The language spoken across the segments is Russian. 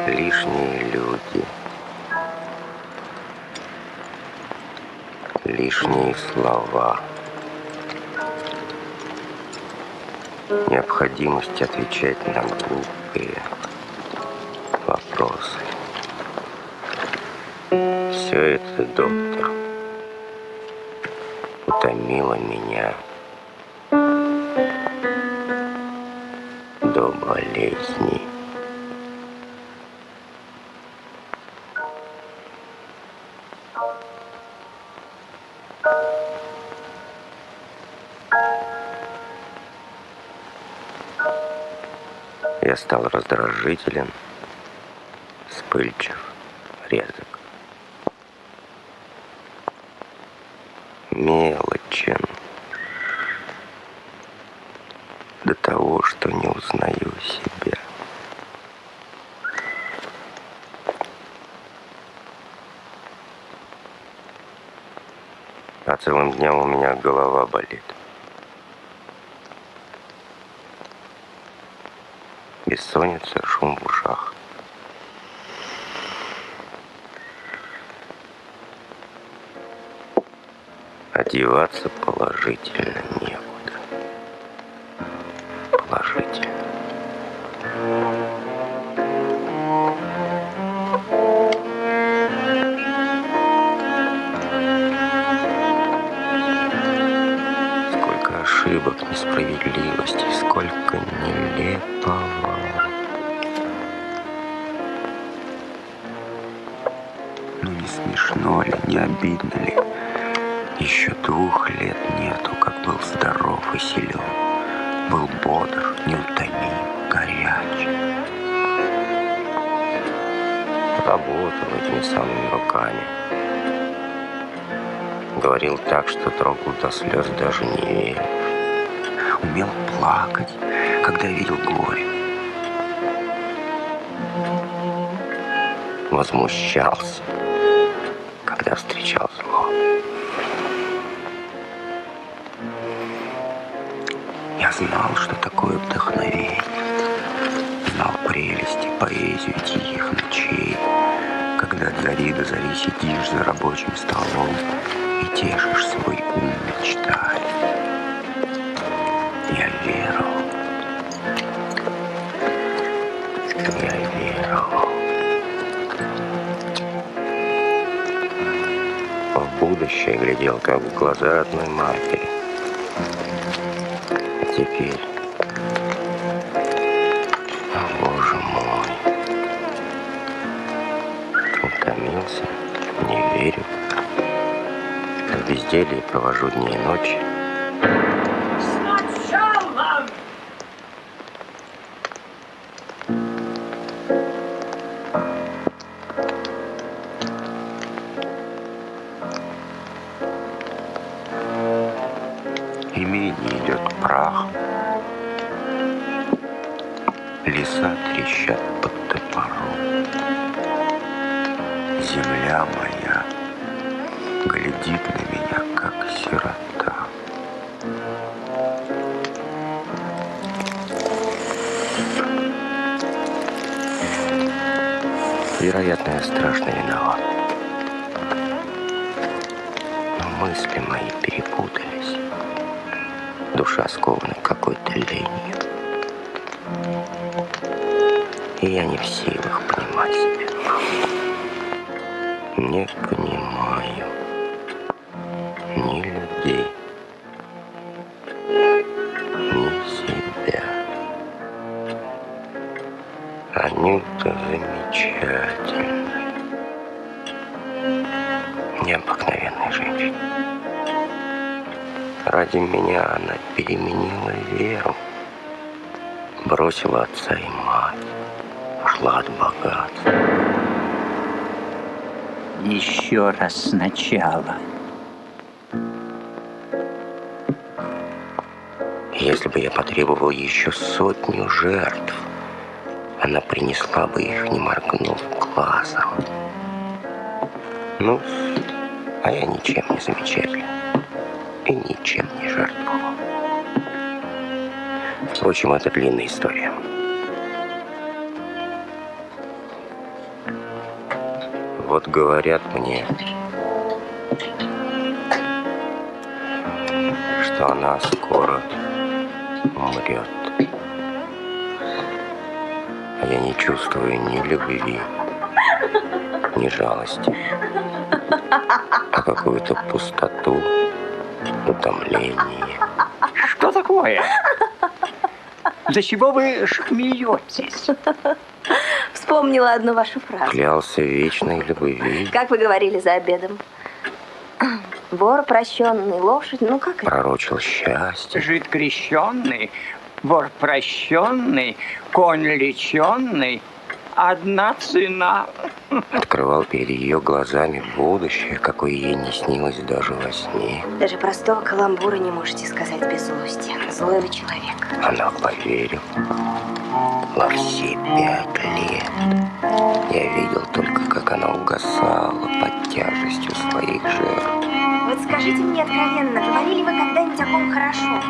Лишние люди, лишние слова, необходимость отвечать на глупые вопросы. Все это, доктор, утомило меня до болезни. Я стал раздражителен, вспыльчив, резок, мелочен до того, что не узнаю себя. А целым днем у меня голова болит. Бессонница, шум в ушах. Одеваться положительно некуда. Положительно. Сколько ошибок, несправедливостей, сколько нелепого. Ну не смешно ли, не обидно ли? Еще 2 лет нету, как был здоров и силен. Был бодр, неутомим, горяч. Работал этими самыми руками. Говорил так, что трогал до слез, даже не верил. Умел плакать, когда видел горе. Возмущался, когда встречал зло. Я знал, что такое вдохновение. Знал прелести, поэзию тихих ночей, когда от зари до зари сидишь за рабочим столом и тешишь свой ум мечтай. Я верил. В будущее глядел, как в глаза одной матери. А теперь, Боже мой, утомился, не верю. В безделье провожу дни и ночи. Имение идет прах. Леса трещат под топором. Земля моя глядит на меня, как сирота. Вероятно, я страшно виноват. Но мысли мои перепутались. Душа скована какой-то ленью. И я не в силах понимать себя. Не понимаю ни людей, ни себя. Анюта замечательная, необыкновенная женщина. Ради меня она переменила веру, бросила отца и мать, ушла от богатства. Еще раз сначала. Если бы я потребовал еще 100 жертв, она принесла бы их, не моргнув глазом. Ну, а я ничем не замечателен и ничем не жертвовал. Впрочем, это длинная история. Вот говорят мне, что она скоро умрет. А я не чувствую ни любви, ни жалости, а какую-то пустоту, утомление. Что такое? Для чего вы смеетесь? Вспомнила одну вашу фразу. Клялся в вечной любви. Как вы говорили за обедом? Вор, прощенный, лошадь, ну как это? Пророчил счастье. Жид крещенный, вор прощенный, конь леченный. Одна цена. Открывал перед ее глазами будущее, какое ей не снилось даже во сне. Даже простого каламбура не можете сказать без злости. Злой вы человек. Она поверила. Во все 5 лет я видел только, как она угасала под тяжестью своих жертв. Вот скажите мне откровенно, говорили вы когда-нибудь о ком хорошо?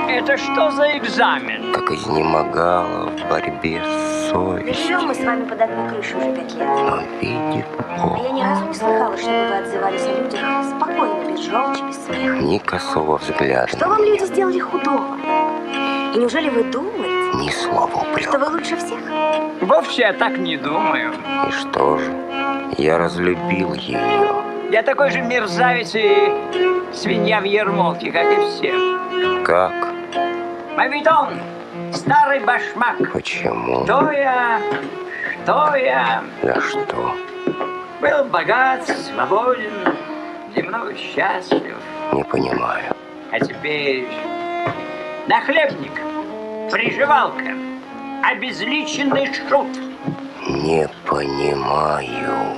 Это что за экзамен? Как изнемогала в борьбе с Да совестью. живем мы с вами под одной крышей уже 5 лет. Но видит А Бог, я ни разу не слыхала, чтобы вы отзывались о людях спокойно, без желчи, без смеха. ни косого взгляда, Что вам люди сделали худого? И неужели вы думаете, ни слова что вы упрека. лучше всех? Вовсе я так не думаю. И что же? Я разлюбил ее. Я такой же мерзавец и свинья в ермолке, как и все. Как? А ведь он старый башмак. Почему? Что я? За что? Был богат, свободен, немного счастлив. Не понимаю. А теперь нахлебник, приживалка, обезличенный шут. Не понимаю.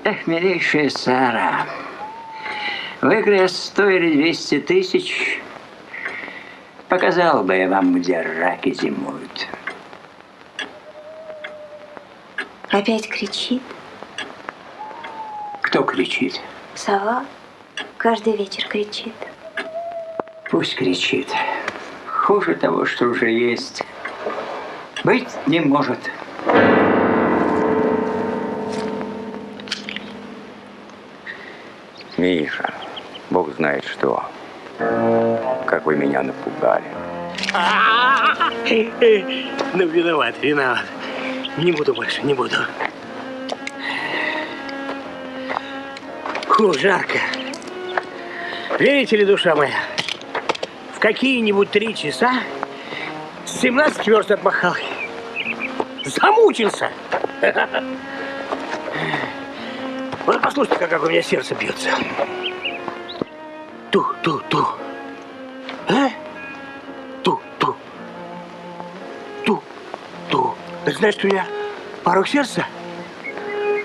Эх, милейшая Сара, вы крест стоили 200 тысяч. Показал бы я вам, где раки зимуют. Опять кричит. Кто кричит? Сова каждый вечер кричит. Пусть кричит. Хуже того, что уже есть, быть не может. Миша, Бог знает что. Как вы меня напугали. Ну, виноват. Не буду больше, не буду. Фу, жарко. Верите ли, душа моя, в какие-нибудь 3 часа 17 верст отмахал. Замучился. Вот послушайте, как у меня сердце бьется. Ту-ту-ту. А? Ту-ту. Ту-ту. Ты знаешь, что у меня порог сердца?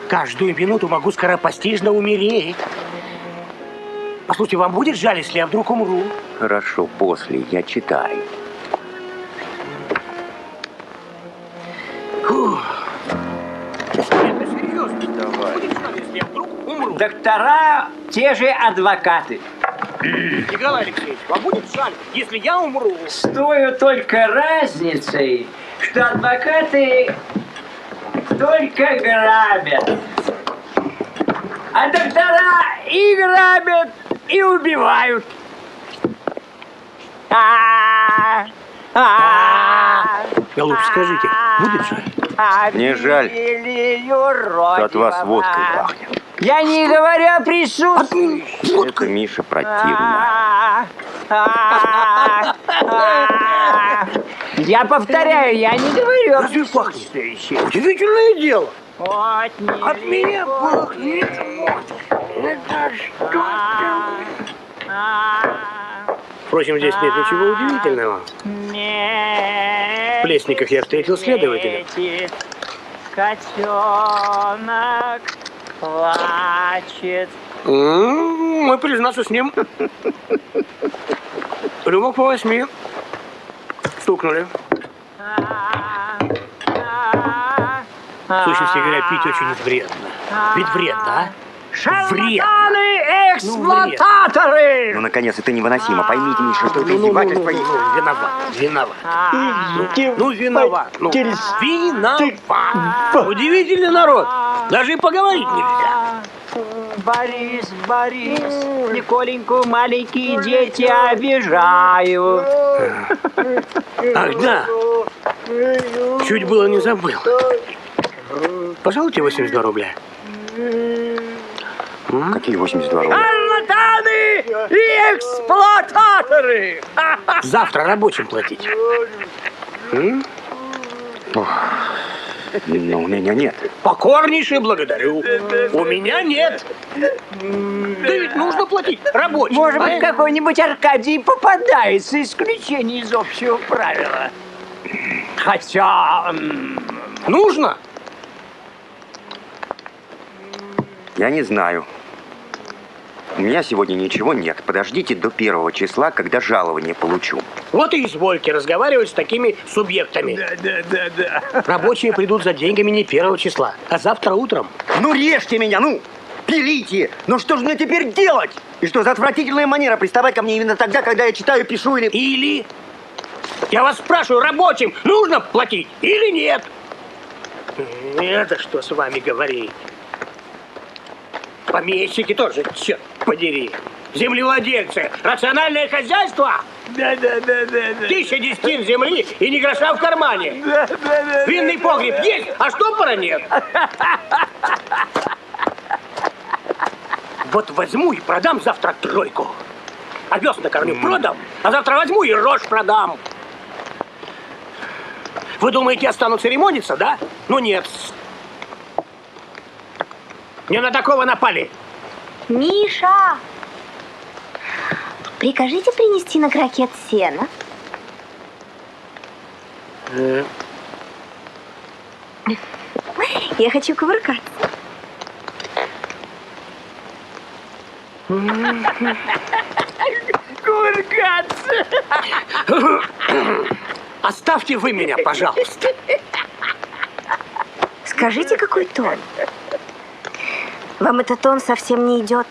Каждую минуту могу скоропостижно умереть. Послушайте, вам будет жаль, если я вдруг умру? Хорошо, после я читаю. Фух. Это серьезно. Давай. Будет жаль, если я вдруг умру? Доктора – те же адвокаты. Николай Алексеевич, вам будет жаль, если я умру? С той только разницей, что адвокаты только грабят. А доктора и грабят, и убивают. Голубчик, скажите, будет жаль? Мне жаль, что от вас водкой пахнет. Я не говорю о присутствии. Это Миша противно. Я повторяю, я не говорю о Разве пахнет? присутствии. Удивительное дело. Вот От меня пахнет. Впрочем, здесь нет ничего удивительного. В Плесниках я встретил следователя. Котенок плачет. Мы, признаться, с ним рюмок по 8 стукнули. В сущности говоря, пить очень вредно. Ведь вредно, а? Шарлатаны, эксплуататоры! Ну, наконец, это невыносимо. Поймите, Миша, что это издевательство. Виноват. Виноват. Виноват. Удивительный народ. Даже и поговорить нельзя. Борис, Николеньку маленькие дети обижают. Ах, да. Чуть было не забыл. Пожалуйте 82 рубля. Какие 82 рубля? Шарлатаны и эксплуататоры! Завтра рабочим платить. Ну, у меня нет. Покорнейше благодарю. У меня нет. Да ведь нужно платить рабочим. Может быть, понимаешь? какой-нибудь Аркадий попадается исключение из общего правила. Хотя... Нужно? Я не знаю. У меня сегодня ничего нет. Подождите до 1 числа, когда жалование получу. Вот и извольте разговаривать с такими субъектами. Да. Рабочие придут за деньгами не 1 числа, а завтра утром. Ну, режьте меня, ну! Пилите! Ну, что же мне теперь делать? И что за отвратительная манера приставать ко мне именно тогда, когда я читаю, пишу или... Или... Я вас спрашиваю, рабочим нужно платить или нет? Это что с вами говорить? Помещики тоже, черт подери. Землевладельцы, рациональное хозяйство? Да. 1000 десятин земли и ни гроша в кармане. Винный погреб есть, а штопора нет. Вот возьму и продам завтра 3. Овес на корню продам, а завтра возьму и рожь продам. Вы думаете, я стану церемониться, да? Ну нет. Не на такого напали. Миша! Прикажите принести на крокет сена. Я хочу кувыркаться. Кувыркаться! Оставьте вы меня, пожалуйста. Скажите, какой тон? Вам этот тон совсем не идет.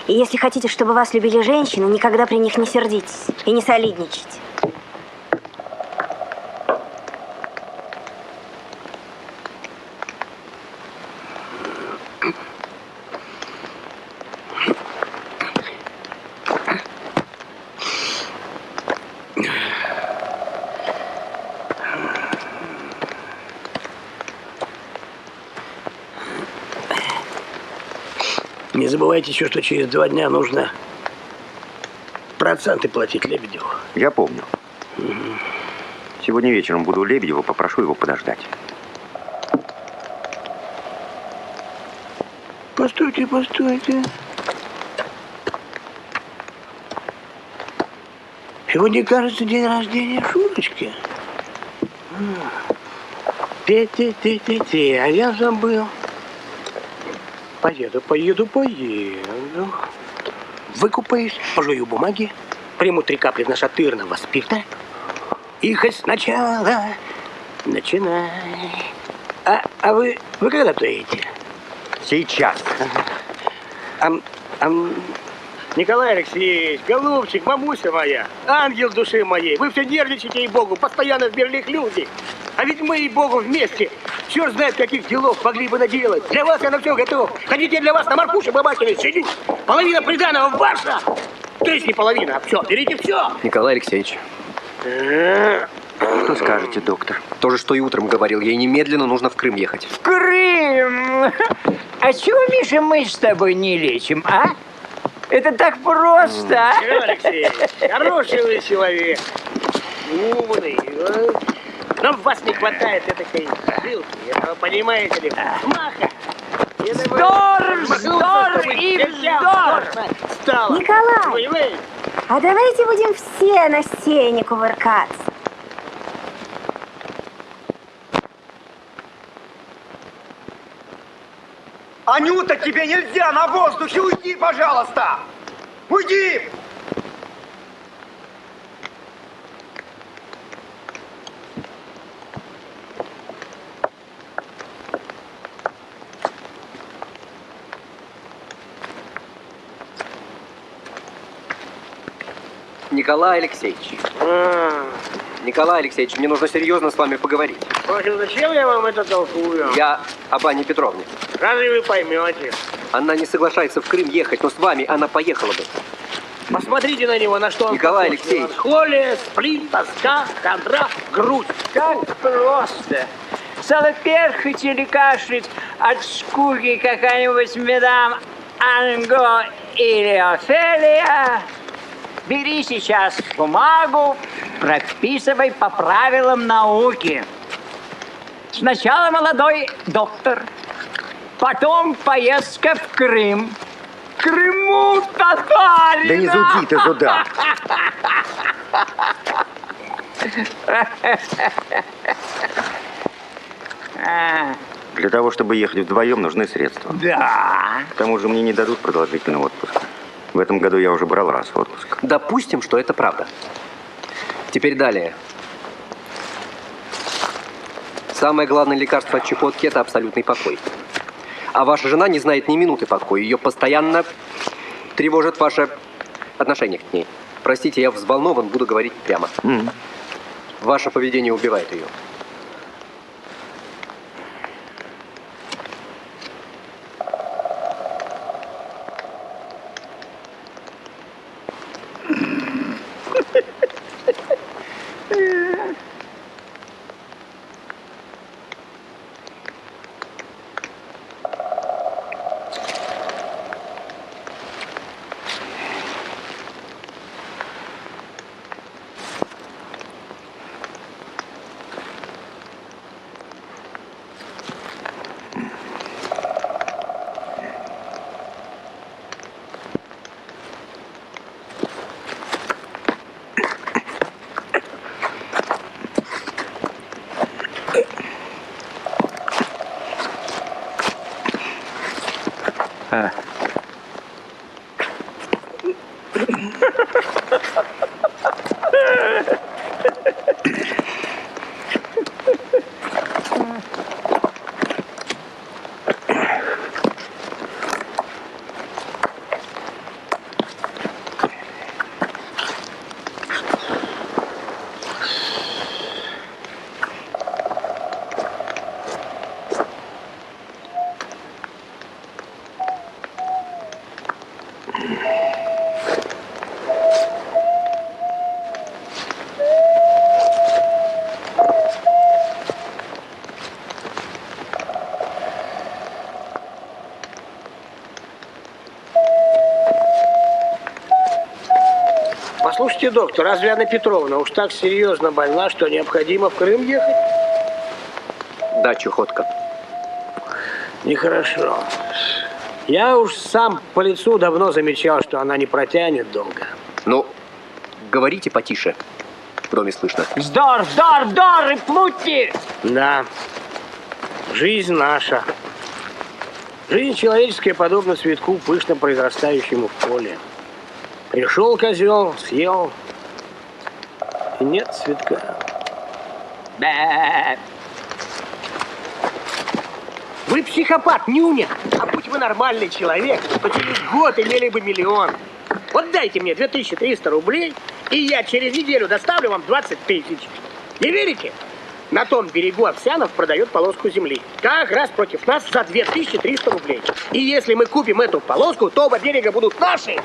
И если хотите, чтобы вас любили женщины, никогда при них не сердитесь и не солидничайте. Не забывайте еще, что через 2 дня нужно проценты платить Лебедеву. Я помню. Сегодня вечером буду у Лебедева, попрошу его подождать. Постойте, постойте. Сегодня, кажется, день рождения Шурочки. А я забыл. Поеду. Выкупаюсь, пожую бумаги, приму 3 капли нашатырного спирта. И хоть сначала начинай. А вы когда приедете? Сейчас. Николай Алексеевич, голубчик, мамуся моя, ангел души моей, вы все нервничаете, ей-богу, постоянно в берлих люди. А ведь мы, ей-богу, вместе, черт знает, каких делов могли бы наделать. Для вас я на все готов. Хотите, я для вас на маркуше бабахиной сидю? Половина приданого ваша. То есть не половина, а все, берите все. Николай Алексеевич. Что скажете, доктор? То же, что и утром говорил. Ей немедленно нужно в Крым ехать. В Крым! А чего, Миша, мы с тобой не лечим, а? Это так просто, а? Николай Алексеевич, хороший вы человек. Умный. Но в вас не хватает этой жилки, этого, понимаете ли, маха. Вздор и вздор! Николай! Понимаете? А давайте будем все на сене кувыркаться. Анюта, тебе нельзя на воздухе! Уйди, пожалуйста! Уйди! Николай Алексеевич. Николай Алексеевич, мне нужно серьезно с вами поговорить. Впрочем, зачем я вам это толкую? Я об Анне Петровне. Разве вы поймете? Она не соглашается в Крым ехать, но с вами она поехала бы. Посмотрите на него, на что он Николай похож. Алексеевич. Меланхолия, сплин, тоска, хандра, грусть. Как просто. Стало перхоть или кашлять от скуки какая-нибудь мадам Анго или Офелия. Бери сейчас бумагу, прописывай по правилам науки. Сначала молодой доктор, потом поездка в Крым. В Крыму татарина! Да не зуди ты туда. Для того, чтобы ехать вдвоем, нужны средства. Да. К тому же мне не дадут продолжительный отпуск. В этом году я уже брал раз отпуск. Допустим, что это правда. Теперь далее. Самое главное лекарство от чехотки – это абсолютный покой. А ваша жена не знает ни минуты покоя. Ее постоянно тревожит ваше отношение к ней. Простите, я взволнован, буду говорить прямо. Ваше поведение убивает ее. Послушайте, доктор, разве Анна Петровна уж так серьезно больна, что необходимо в Крым ехать? Да, чехотка. Нехорошо. Я уж сам по лицу давно замечал, что она не протянет долго. Ну, говорите потише. В доме слышно. Вздор, вздор, вздор и плутни! Да, жизнь наша. Жизнь человеческая подобна цветку, пышно произрастающему в поле. Пришел козел, съел, и нет цветка. Бэ. Вы психопат, нюня. А будь вы нормальный человек, то через год имели бы миллион. Вот дайте мне 2300 рублей, и я через неделю доставлю вам 20 тысяч. Не верите? На том берегу Овсянов продает полоску земли. Как раз против нас за 2300 рублей. И если мы купим эту полоску, то оба берега будут наши.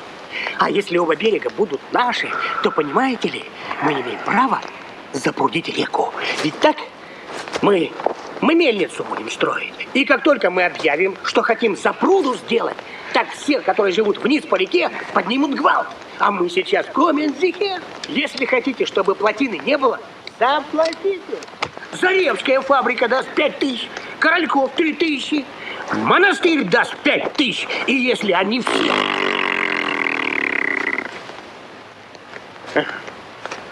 А если оба берега будут наши, то, понимаете ли, мы имеем право запрудить реку. Ведь так? Мы мельницу будем строить. И как только мы объявим, что хотим запруду сделать, так всех, которые живут вниз по реке, поднимут гвалт. А мы сейчас комензихе. Если хотите, чтобы плотины не было, заплатите. Заревская фабрика даст 5000, Корольков 3000, монастырь даст 5000. И если они все...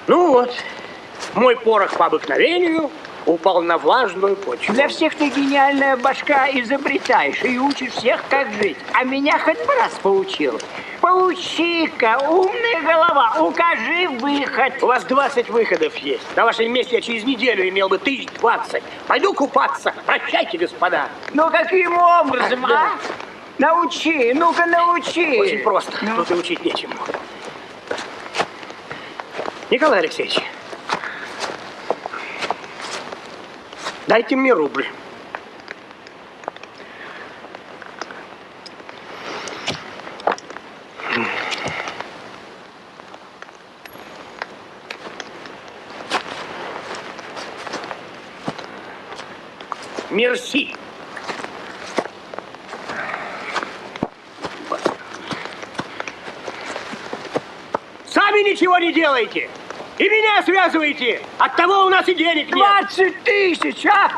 Ну вот, мой порох по обыкновению упал на влажную почву. Для всех ты гениальная башка изобретаешь и учишь всех, как жить. А меня хоть бы раз поучил. Поучи-ка, умная голова, укажи выход. У вас 20 выходов есть. На вашем месте я через неделю имел бы 1020. Пойду купаться. Прощайте, господа. Ну каким образом, а? Научи, ну-ка научи. Очень просто. Ну. Тут и учить нечему. Николай Алексеевич, дайте мне рубль. Мерси. Сами ничего не делаете. И меня связываете. Оттого у нас и денег нет. 20 тысяч, а?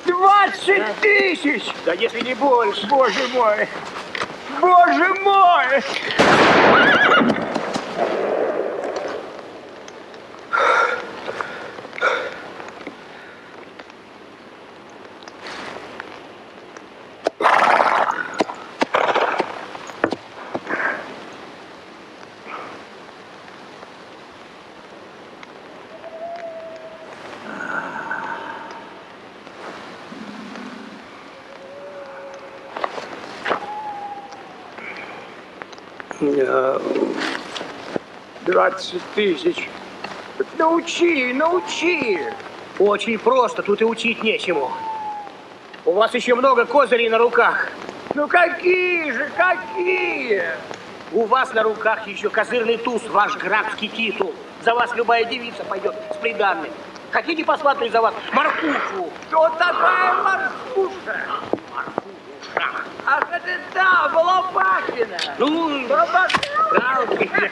20 тысяч! Да если не больше. Боже мой! Боже мой! Да. 20 тысяч. Научи, научи. Очень просто, тут и учить нечему. У вас еще много козырей на руках. Ну какие же, какие? У вас на руках еще козырный туз, ваш графский титул. За вас любая девица пойдет с приданным. Хотите, посмотреть за вас Марфушу? Кто такая Марфуша? Марфуша. Ах, это та, Балабахина. Ну, Балабахина.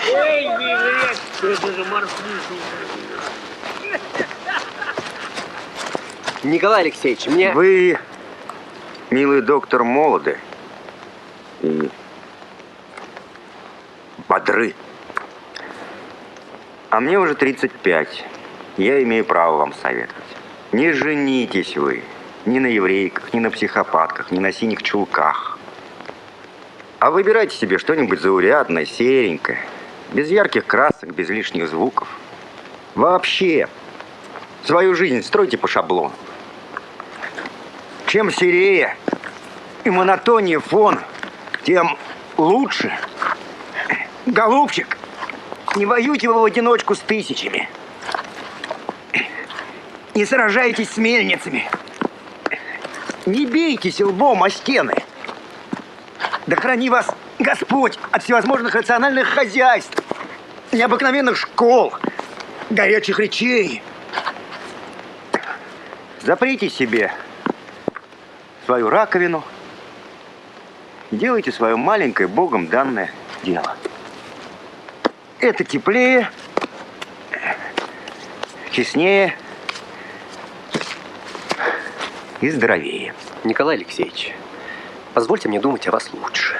эй, привет, это же Марфуша. Николай Алексеевич, мне... Вы, милый доктор, молоды и бодры. А мне уже 35. Я имею право вам советовать. Не женитесь вы ни на еврейках, ни на психопатках, ни на синих чулках. А выбирайте себе что-нибудь заурядное, серенькое, без ярких красок, без лишних звуков. Вообще, свою жизнь стройте по шаблону. Чем серее и монотоннее фон, тем лучше. Голубчик, не воюйте вы в одиночку с тысячами. Не сражайтесь с мельницами. Не бейтесь лбом о стены. Да храни вас Господь от всевозможных рациональных хозяйств, необыкновенных школ, горячих речей. Заприте себе свою раковину и делайте свое маленькое Богом данное дело. Это теплее, честнее и здоровее. Николай Алексеевич, позвольте мне думать о вас лучше.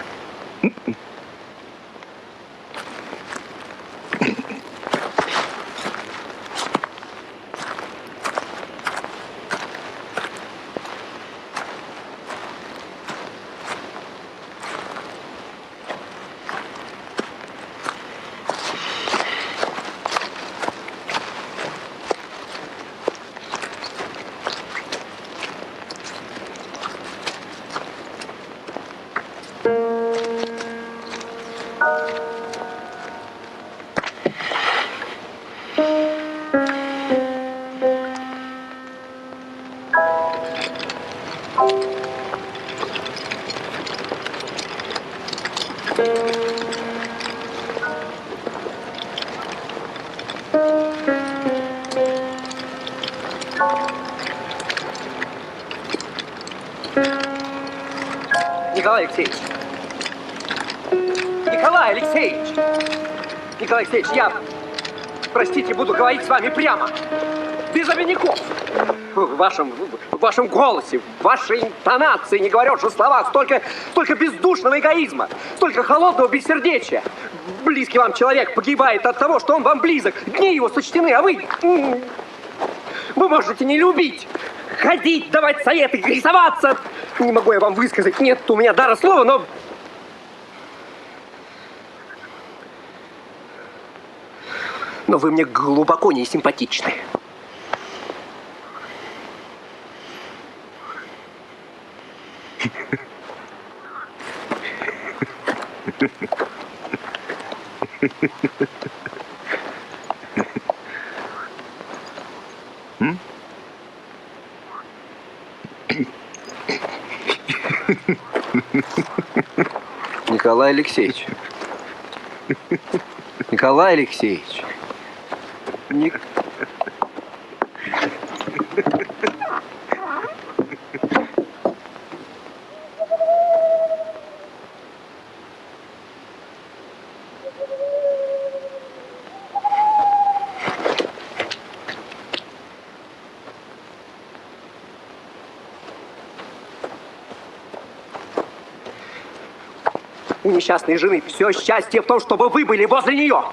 Николай Алексеевич! Николай Алексеевич! Николай Алексеевич, я, простите, буду говорить с вами прямо, без обиняков. В вашем голосе, в вашей интонации, не говоря уже словах, столько бездушного эгоизма, столько холодного бессердечия. Близкий вам человек погибает от того, что он вам близок. Дни его сочтены, а вы можете не любить, ходить, давать советы, рисоваться. Не могу я вам высказать, нет у меня дара слова, но вы мне глубоко не симпатичны. Николай Алексеевич. Николай Алексеевич. У несчастной жены все счастье в том, чтобы вы были возле нее.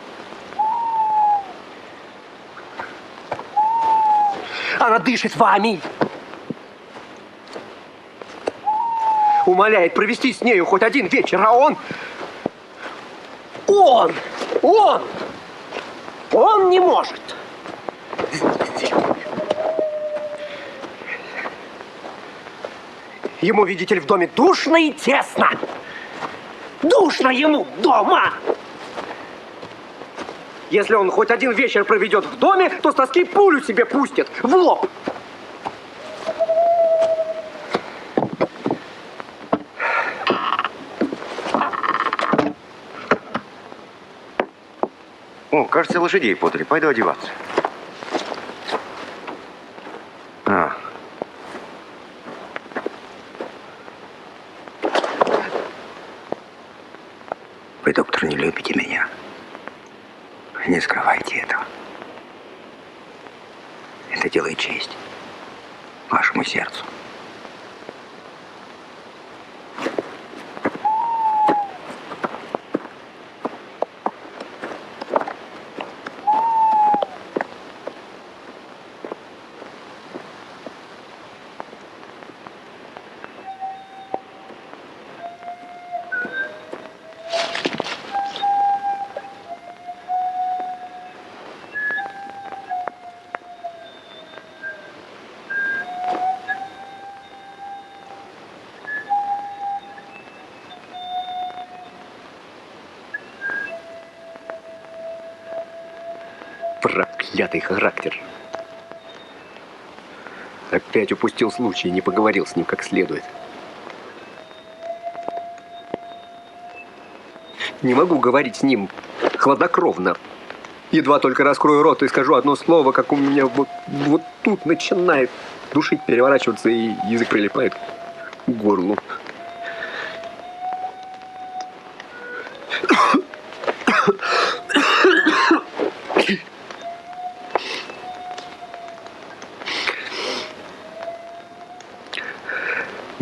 Она дышит вами. Умоляет провести с нею хоть один вечер, а он не может. Ему, видите ли, в доме душно и тесно. Душно ему дома! Если он хоть один вечер проведет в доме, то с тоски пулю себе пустит в лоб. О, кажется, лошадей подали. Пойду одеваться. Вы, доктор, не любите меня. Не скрывайте этого. Это делает честь вашему сердцу. Проклятый характер. Опять упустил случай и не поговорил с ним как следует. Не могу говорить с ним хладнокровно. Едва только раскрою рот и скажу одно слово, как у меня вот тут начинает душить, переворачиваться, и язык прилипает к горлу.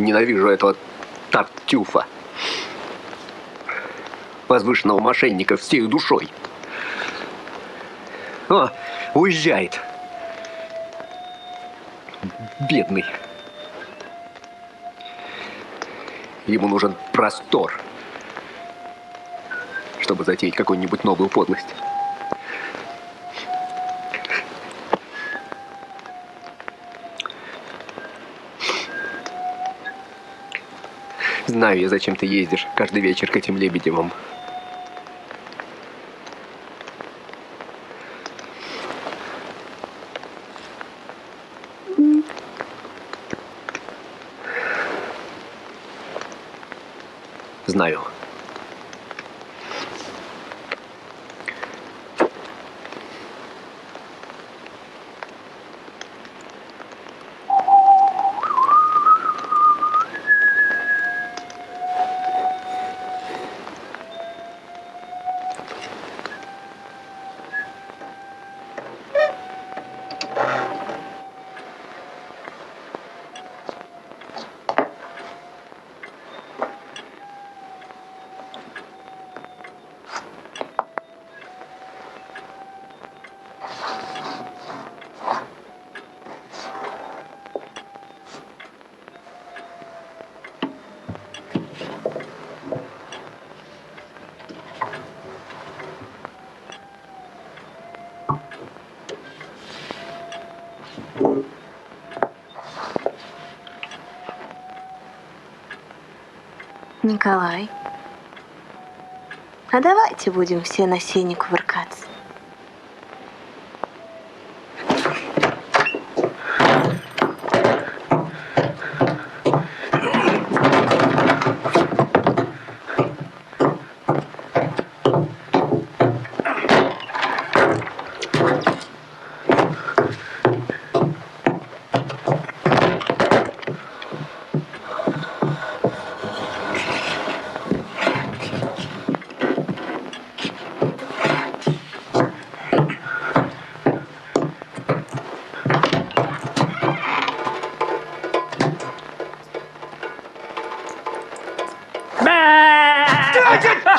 Ненавижу этого Тартюфа. Возвышенного мошенника всей душой. О, уезжает. Бедный. Ему нужен простор, чтобы затеять какую-нибудь новую подлость. Знаю я, зачем ты ездишь каждый вечер к этим Лебедевым. Знаю. Николай, а давайте будем все на сене кувыркаться.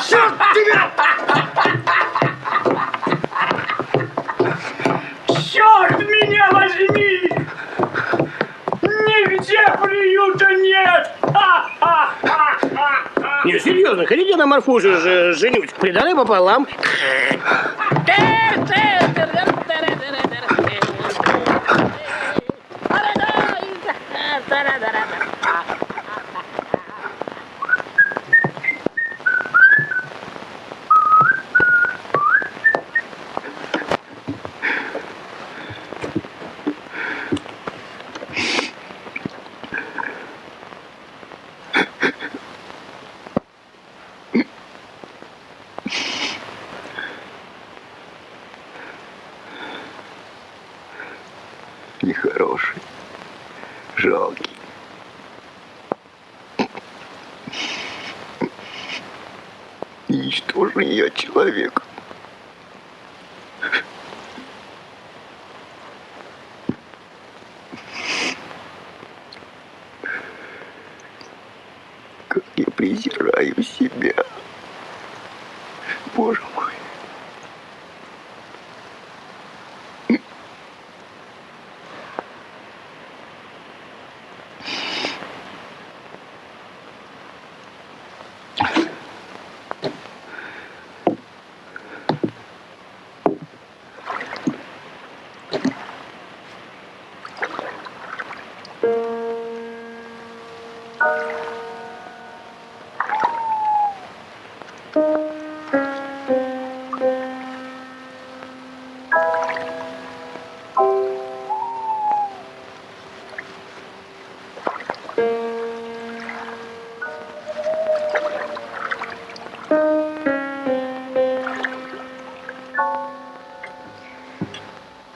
Черт тебя! Черт меня возьми! Нигде приюта нет! Не, серьезно, хотите на Марфуше женюсь? Приданое пополам. Нехороший, жалкий. Ничтожный я человек. Как я презираю себя. Боже мой.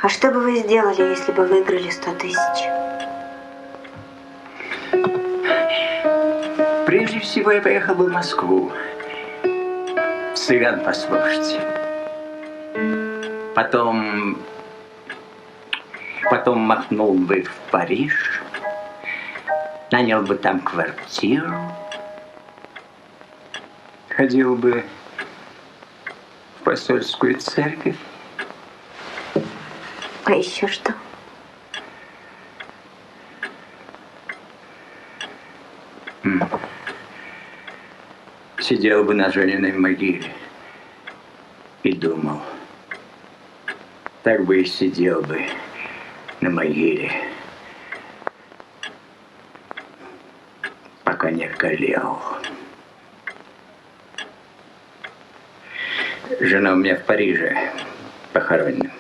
А что бы вы сделали, если бы выиграли 100 тысяч? Прежде всего я поехал бы в Москву. Цыган послушать. Потом махнул бы в Париж. нанял бы там квартиру, ходил бы в посольскую церковь. А еще что? Сидел бы на Жениной могиле и думал. Так бы и сидел бы на могиле, пока не околел. Жена у меня в Париже похоронена.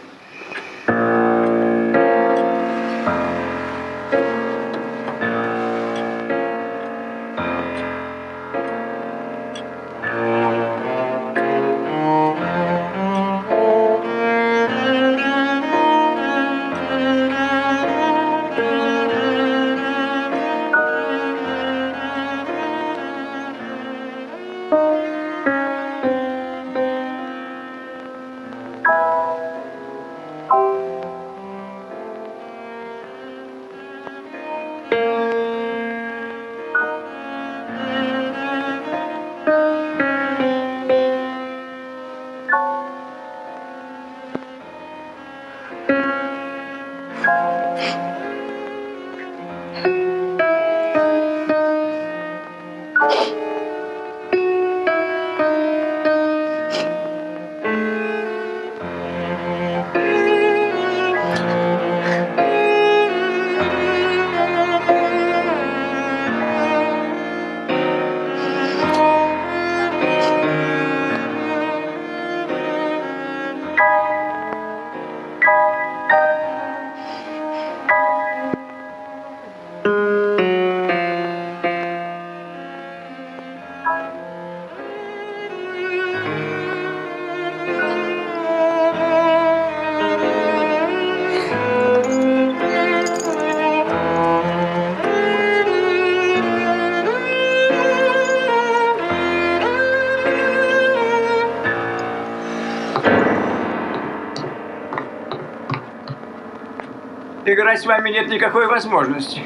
Играть с вами нет никакой возможности.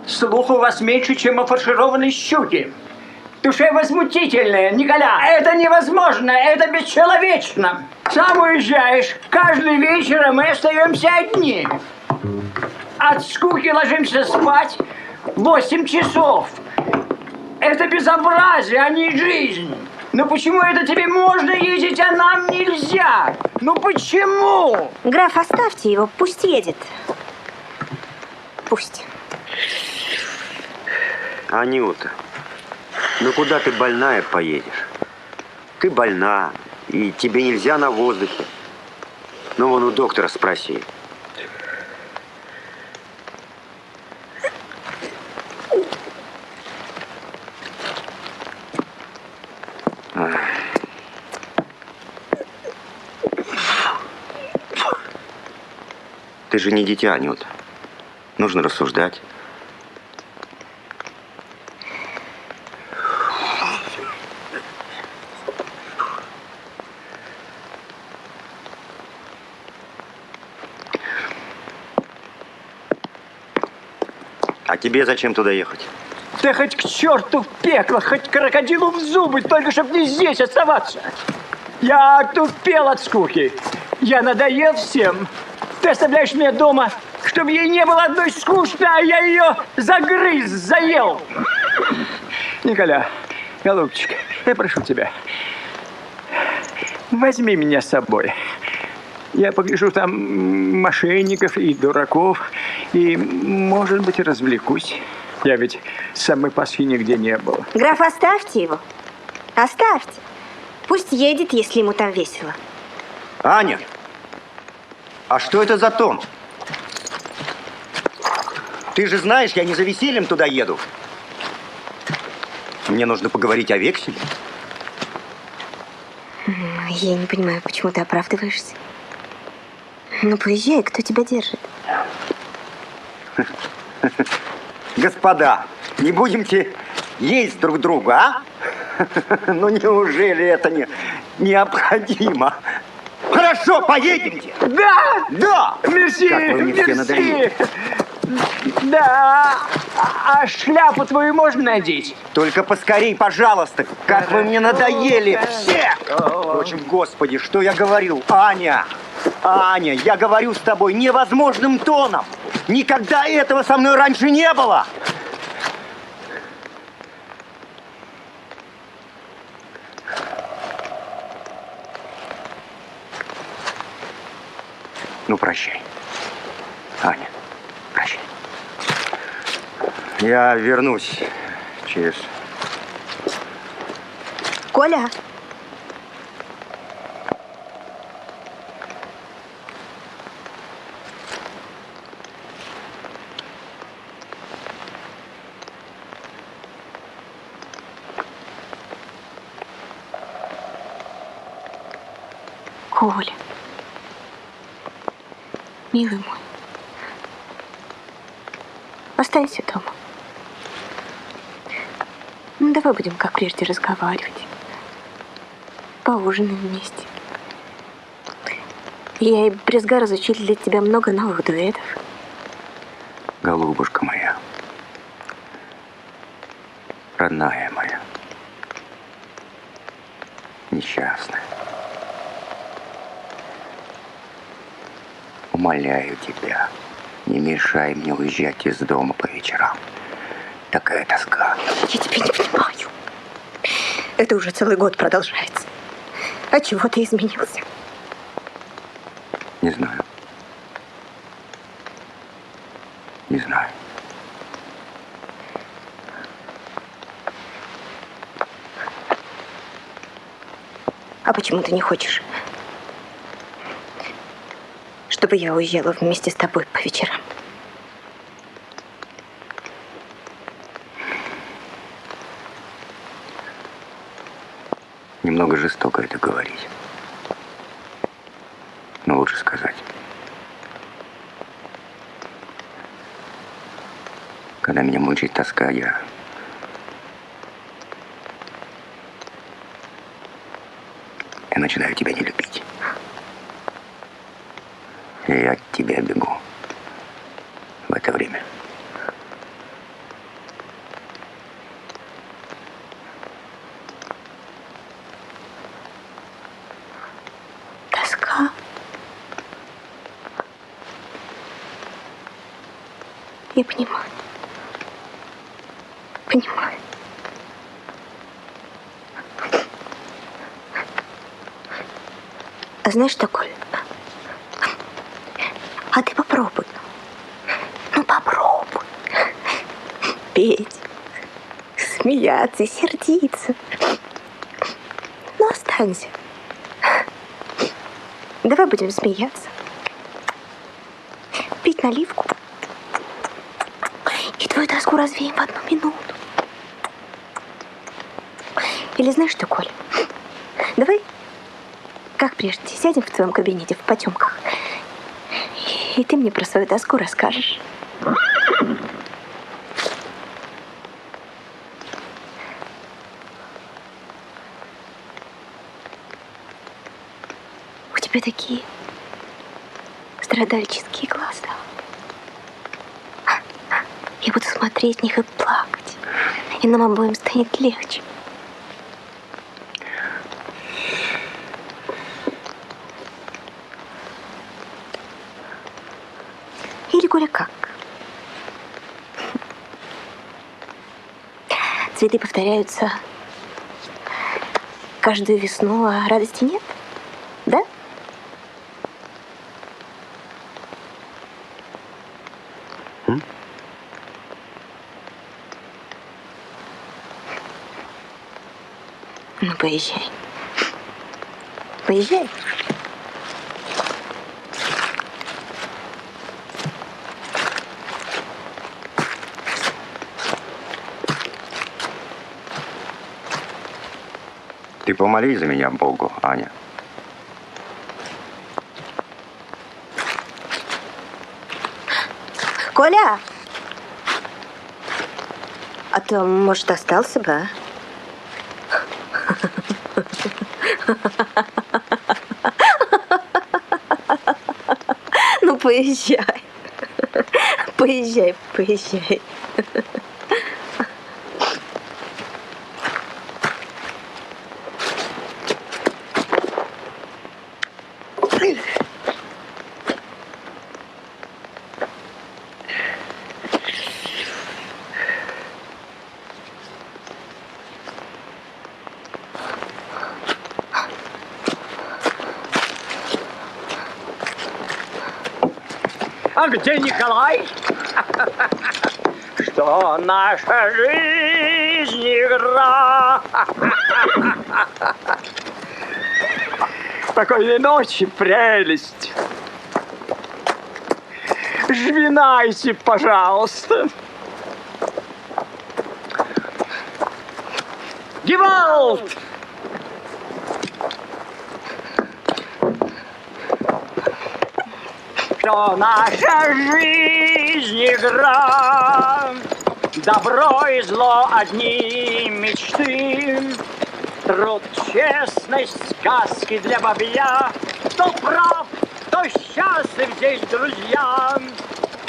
Слух у вас меньше, чем у фаршированной щуки. Душа возмутительная, Николя. Это невозможно, это бесчеловечно. Сам уезжаешь. Каждый вечер мы остаемся одни. От скуки ложимся спать 8 часов. Это безобразие, а не жизнь. Но почему это тебе можно ездить, а нам нельзя? Ну почему? Граф, оставьте его, пусть едет. Пусть. Анюта, ну куда ты больная поедешь? Ты больна, и тебе нельзя на воздухе. Ну вон у доктора спроси. Ты же не дитя, Анюта. Нужно рассуждать. А тебе зачем туда ехать? Да хоть к черту в пекло, хоть крокодилу в зубы, только чтоб не здесь оставаться. Я отупел от скуки. Я надоел всем. Ты оставляешь меня дома, чтобы ей не было одной скучно, а я ее загрыз, заел. Николя, голубчик, я прошу тебя, возьми меня с собой. Я погляжу там мошенников и дураков, и, может быть, развлекусь. Я ведь с самой Пасхи нигде не был. Граф, оставьте его. Оставьте. Пусть едет, если ему там весело. Аня, а что это за тон? Ты же знаешь, я не за весельем туда еду. Мне нужно поговорить о векселе. Я не понимаю, почему ты оправдываешься. Ну, поезжай, кто тебя держит? Господа, не будемте есть друг друга, а? Ну, неужели это необходимо? Хорошо, поедемте. Да! Да! Мерси, Как вы мне все мерси! надоели. Да, а шляпу твою можно надеть? Только поскорей, пожалуйста. Как вы мне надоели все! Впрочем, господи, что я говорил? Аня! Аня, я говорю с тобой невозможным тоном. Никогда этого со мной раньше не было. Ну, прощай. Аня, прощай. Я вернусь через... Коля! Коля. Милый мой. Останься дома. Ну, давай будем, как прежде, разговаривать. Поужинаем вместе. Я и Брезга разучили для тебя много новых дуэтов. Голубушка моя, родная моя, несчастная, умоляю тебя, не мешай мне уезжать из дома по вечерам. Такая тоска. Я тебя не понимаю. Это уже целый год продолжается. А чего ты изменился? Не знаю. Не знаю. А почему ты не хочешь, чтобы я уезжала вместе с тобой по вечерам? Немного жестоко это говорить. Но лучше сказать. Когда меня мучает тоска, я начинаю тебя не любить. И я от тебя бегу в это время. Тоска. Я понимаю. Понимаю. А знаешь, что, Коль? А ты попробуй. Ну, попробуй. Петь, смеяться, сердиться. Ну, останься. Давай будем смеяться. Пить наливку. И твою тоску развеем в одну минуту. Или знаешь что, Коль? Давай, как прежде, сядем в твоем кабинете в потемках. И ты мне про свою тоску расскажешь. У тебя такие страдальческие глаза. Я буду смотреть в них и плакать. И нам обоим станет легче. Или, Коля, как? Цветы повторяются каждую весну, а радости нет? Да? Ну, поезжай. Поезжай. Ты помолись за меня Богу, Аня. Коля! А то, может, остался бы, а? Ну, поезжай. Поезжай, поезжай. А где Николай? Что наша жизнь игра. Спокойной ночи, прелесть. Жвинайте, пожалуйста. Гевалд! Что наша жизнь игра, добро и зло одни мечты, труд, честность, сказки для бабья. Кто прав, кто счастлив здесь, друзья.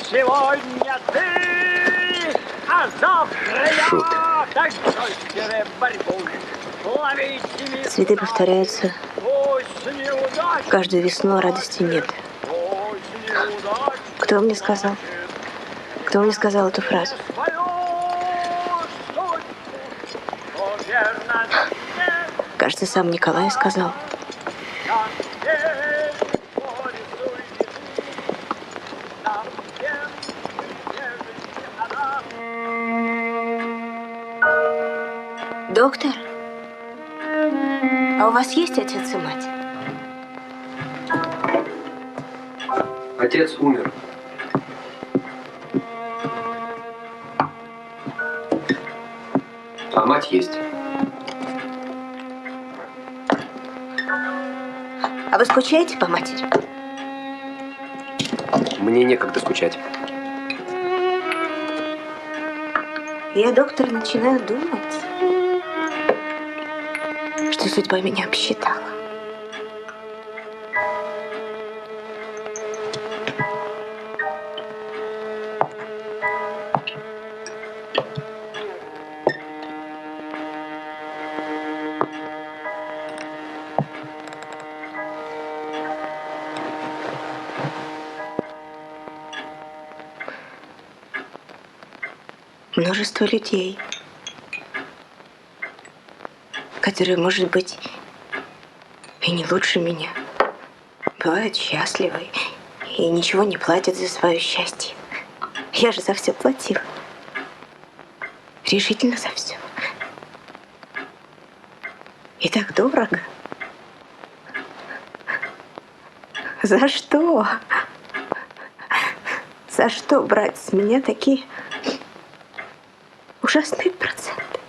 Сегодня ты, а завтра я. Так бросьте борьбу, ловите Цветы повторяются пусть неудач. каждую весну, а радости нет. Кто мне сказал? Кто мне сказал эту фразу? Кажется, сам Николай сказал. Доктор, а у вас есть отец и мать? Отец умер. А мать есть. А вы скучаете по матери? Мне некогда скучать. Я, доктор, начинаю думать, что судьба меня обсчитала. Множество людей, которые, может быть, и не лучше меня, бывают счастливы и ничего не платят за свое счастье. Я же за все платила. Решительно за все. И так дорого. За что? За что брать с меня такие ужасные проценты?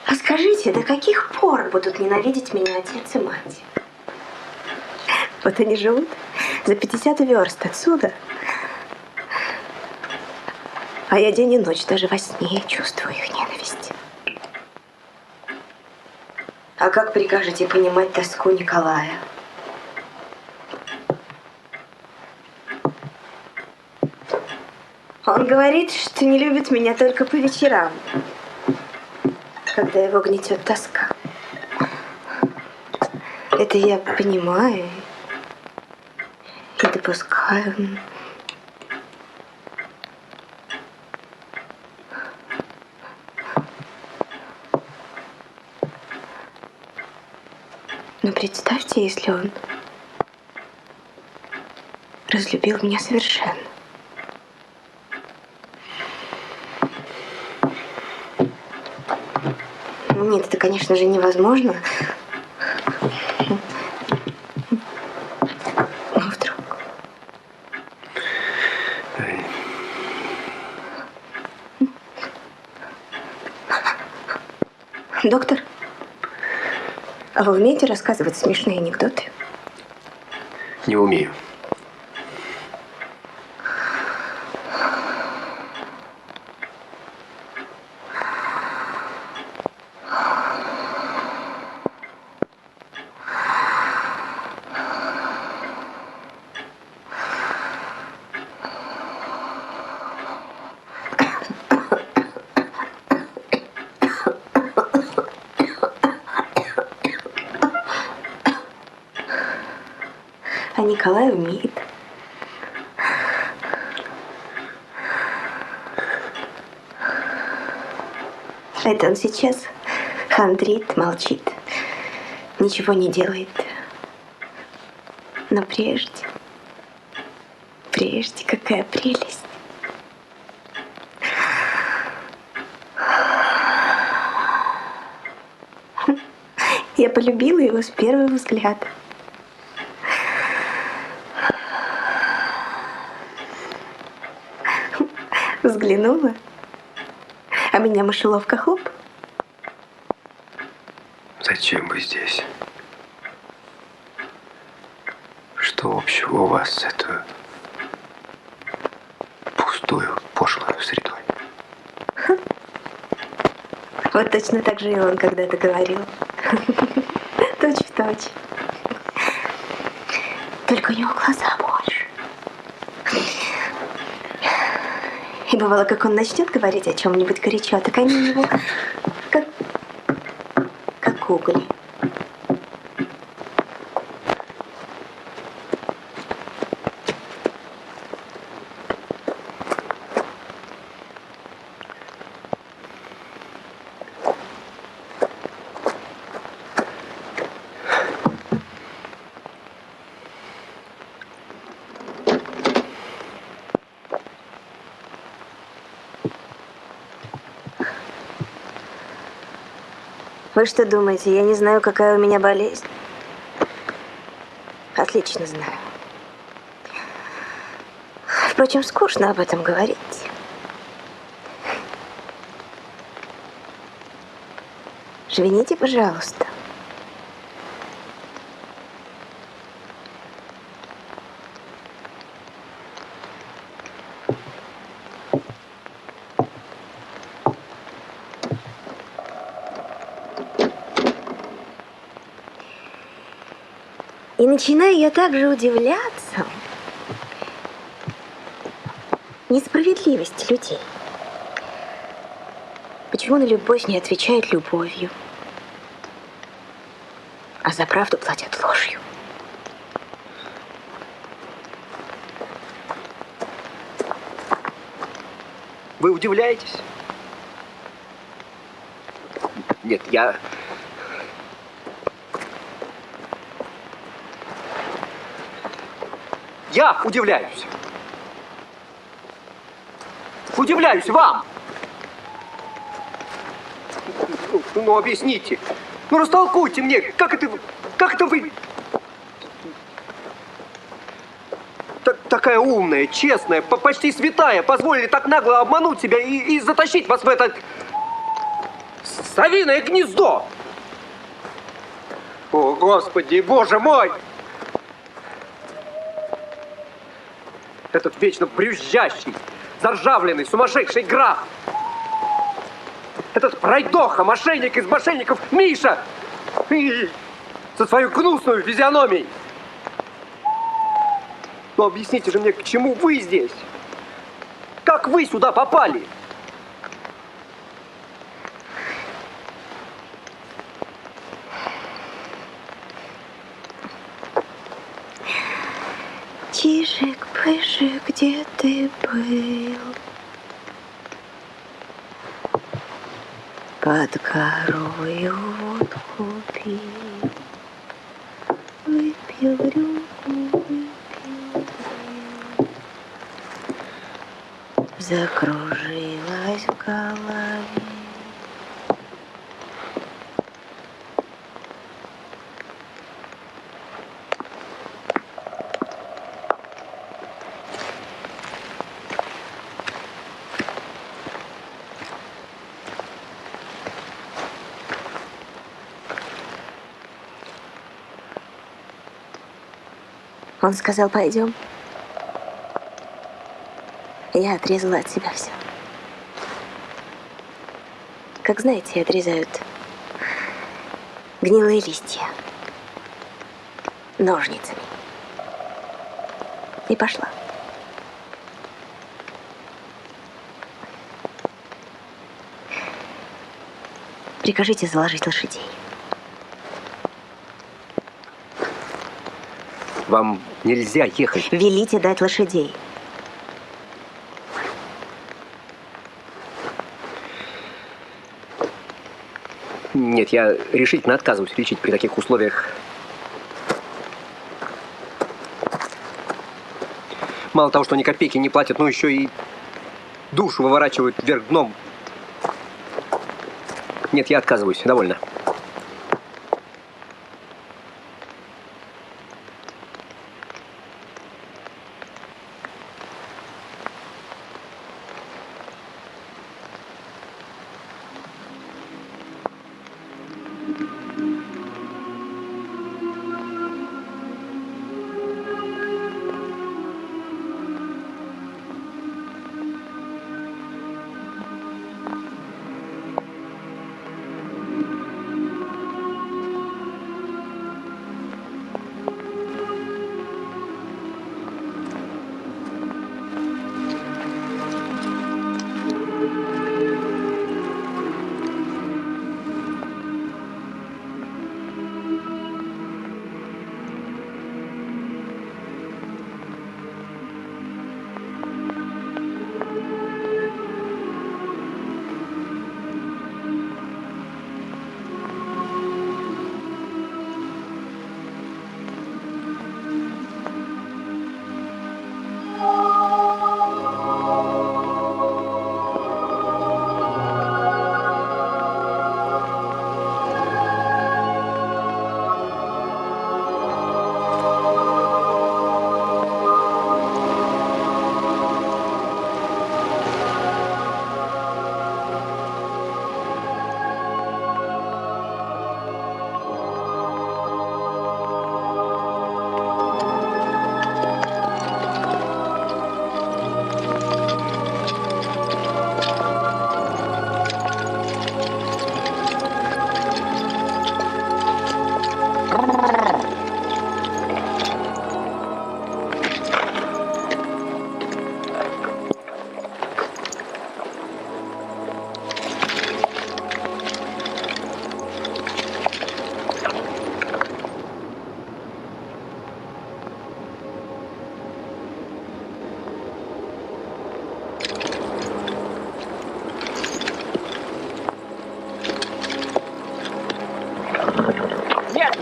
А скажите, до каких пор будут ненавидеть меня отец и мать? Вот они живут за 50 верст отсюда, а я день и ночь, даже во сне чувствую их ненависть. А как прикажете понимать тоску Николая? Он говорит, что не любит меня только по вечерам, когда его гнетет тоска. Это я понимаю и допускаю. Но представьте, если он разлюбил меня совершенно. Нет, это, конечно же, невозможно. Но вдруг... Доктор, а вы умеете рассказывать смешные анекдоты? Не умею. Николай умеет. Это он сейчас хандрит, молчит, ничего не делает. Но прежде какая прелесть. Я полюбила его с первого взгляда. Взглянула, а меня мышеловка хлоп. Зачем вы здесь? Что общего у вас с этой пустую, пошлую средой? Вот точно так же и он когда-то говорил. Точь в точь. Только у него глаза больше. И бывало, как он начнет говорить о чем-нибудь горячо, так они у него как угли. Вы что думаете, я не знаю, какая у меня болезнь? Отлично знаю. Впрочем, скучно об этом говорить. Извините, пожалуйста. И начинаю я также удивляться несправедливости людей. Почему на любовь не отвечают любовью, а за правду платят ложью? Вы удивляетесь? Нет, я удивляюсь. Удивляюсь вам. Ну, объясните. Ну, растолкуйте мне, как это вы... Такая умная, честная, почти святая, позволили так нагло обмануть себя и затащить вас в это совиное гнездо. О, Господи, Боже мой! Этот вечно брюзжащий, заржавленный, сумасшедший граф. Этот пройдоха, мошенник из мошенников Миша. Со своей гнусной физиономией. Но объясните же мне, к чему вы здесь? Как вы сюда попали? Чижик, пыжик, где ты был? Под горою водку пил, выпил рюмку, выпил. Закружилась в голове. Он сказал, пойдем. Я отрезала от себя все. Как знаете, отрезают гнилые листья ножницами. И пошла. Прикажите заложить лошадей. Вам нельзя ехать. Велите дать лошадей. Нет, я решительно отказываюсь лечить при таких условиях. Мало того, что ни копейки не платят, но еще и душу выворачивают вверх дном. Нет, я отказываюсь. Довольно.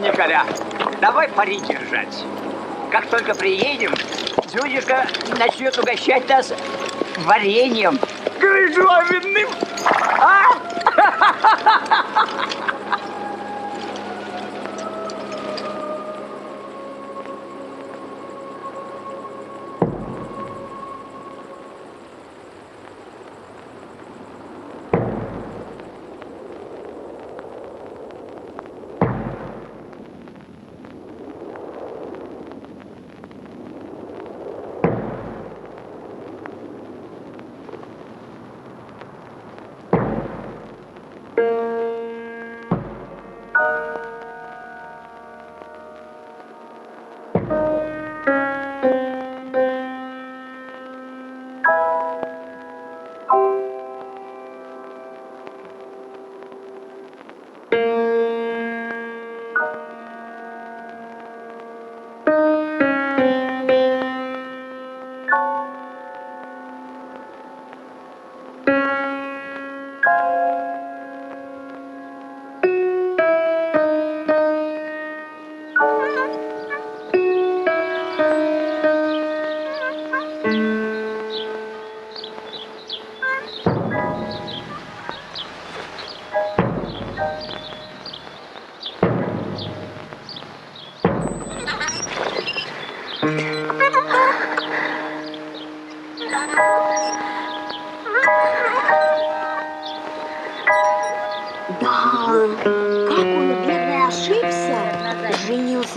Николя, давай пари держать. Как только приедем, Зюдишка начнет угощать нас вареньем. Крыжовенным. А?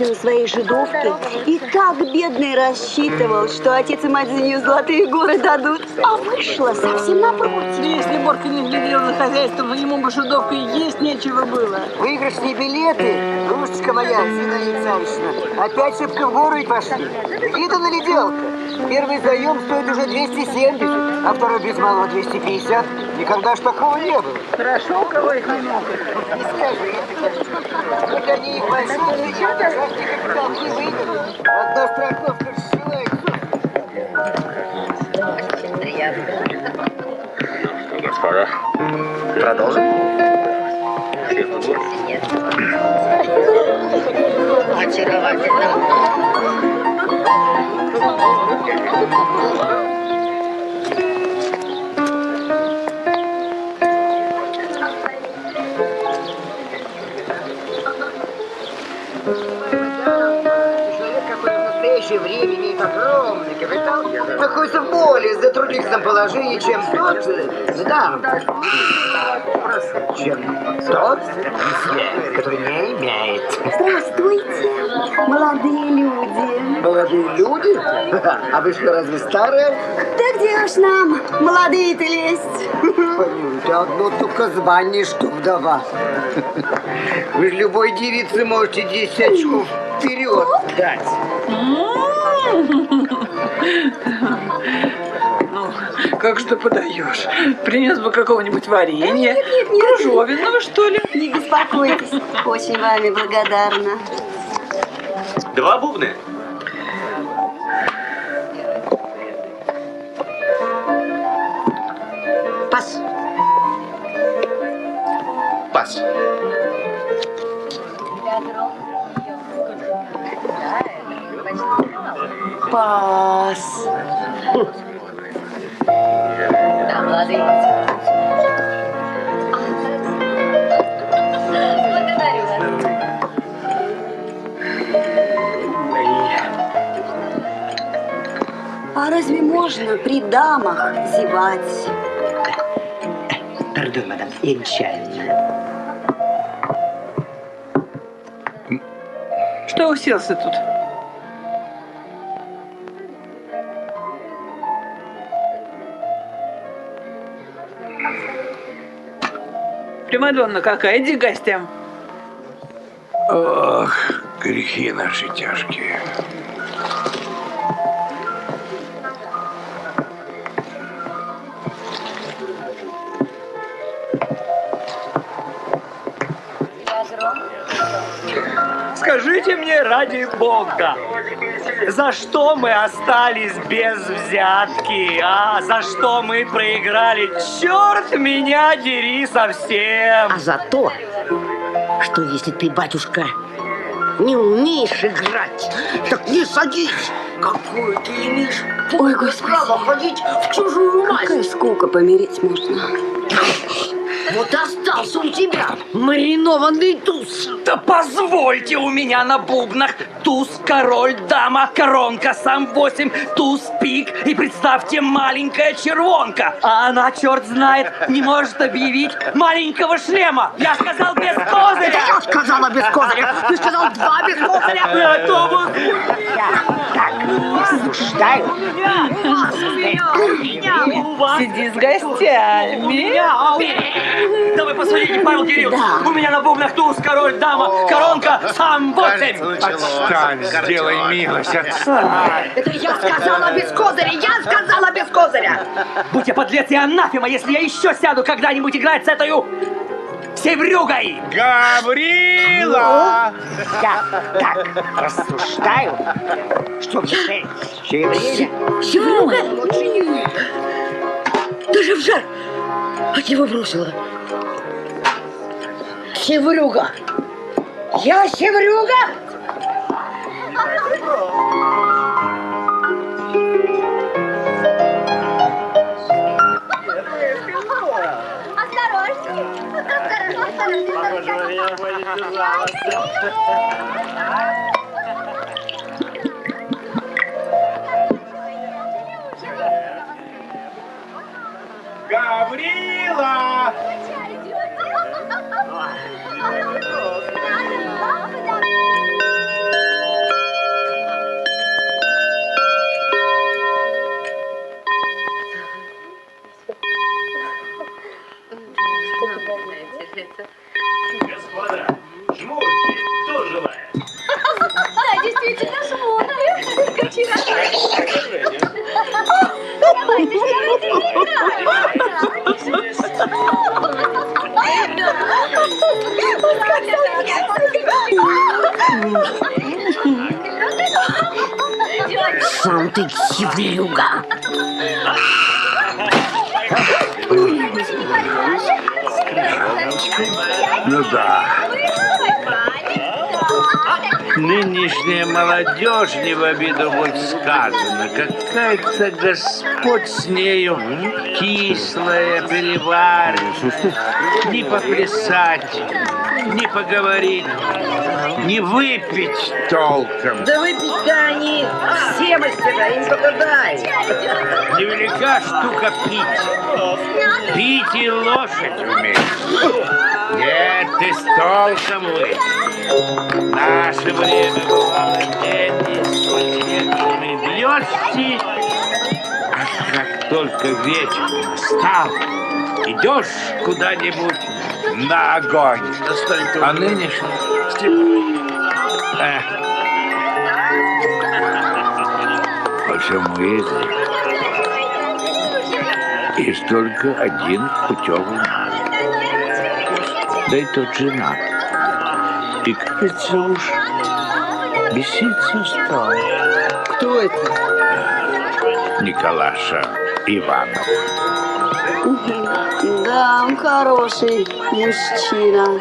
На своей жидовке и так бедный рассчитывал, что отец и мать за нее золотые горы дадут, а вышло совсем напротив. Если Борка не глядел на хозяйство, то ему бы жидовка и есть нечего было. Выигрышные билеты, русская моя, Зинаида Царевна, опять шибко в горы пошли. Видана ли делка? Первый заем стоит уже 270, а второй без малого 250. Никогда ж такого не было. Хорошо, у кого их много. Не скажи. Хоть они и большие, частный капитал не выйдут. Одна страховка сшивает Господа, продолжим? Человек, который в настоящее время имеет огромный капитал, находится в более затруднительном положении, чем тот, чем тот, который не имеет. Здравствуйте, молодые люди. Молодые люди? А вы что, разве старые? Да где уж нам, молодые-то лезть? Помилуйте, одно только звание, что вдова. Вы же любой девице можете 10 очков вперед дать. Ну, как же ты подаешь? Принес бы какого-нибудь варенья, Нет. кружовенного, что ли? Не беспокойтесь, очень вами благодарна. 2 бубна. Пас. Пас. Пас. А разве можно при дамах зевать? Пардон, мадам, я нечаянно. Что уселся тут? Примадонна какая, иди к гостям. Ох, грехи наши тяжкие. Скажите мне ради Бога, за что мы остались без взятки, а? За что мы проиграли? Черт меня дери совсем! А за то, что если ты, батюшка, не умеешь играть, так не садись. Какую ты имеешь Ой, Господи, право ходить в чужую мать? какая скука, помирить можно. Вот остался у тебя маринованный туз. Да позвольте, у меня на бубнах туз, король, дама, коронка, сам 8, туз, пик и, представьте, маленькая червонка. А она, черт знает, не может объявить маленького шлема. Я сказал без козыря. Это я сказала без козыря. Ты сказал 2 без козыря. Осуждаю. Сиди с гостями. Да вы посмотрите, Павел Кириллович, у меня на бубнах туз, король, дама, коронка, сам 8. Отстань, сделай милость, отстань. Это я сказала без козыря. Я сказала без козыря. Будь я подлец и анафема, если я еще сяду когда-нибудь играть с этой севрюгой. Гаврила! Я так рассуждаю, что в настоящее время Севрюга. Даже в жар от него бросила. Севрюга. Я севрюга? Гаврила! Господа, жмурки, кто желает? Да, действительно, жмурки. Давайте, Сам ты хивлюга. Ну да. Нынешняя молодежь, не в обиду будет сказано, какая-то Господь с нею кислая, переваренная. Ни поплясать, ни поговорить, ни выпить толком. Да выпить-то они все мастера, им только дай. Невелика штука пить. Пить и лошадь умеет. Нет, ты с толком выпить. В наше время бывало дети с некоторыми бьешься, а как только вечер настал, идешь куда-нибудь на огонь. А нынешний по всему ездили. Есть только один путевый. Да и тот женат. И, кажется, уж беситься стал. Кто это? Николаша Иванов. Да, он хороший мужчина.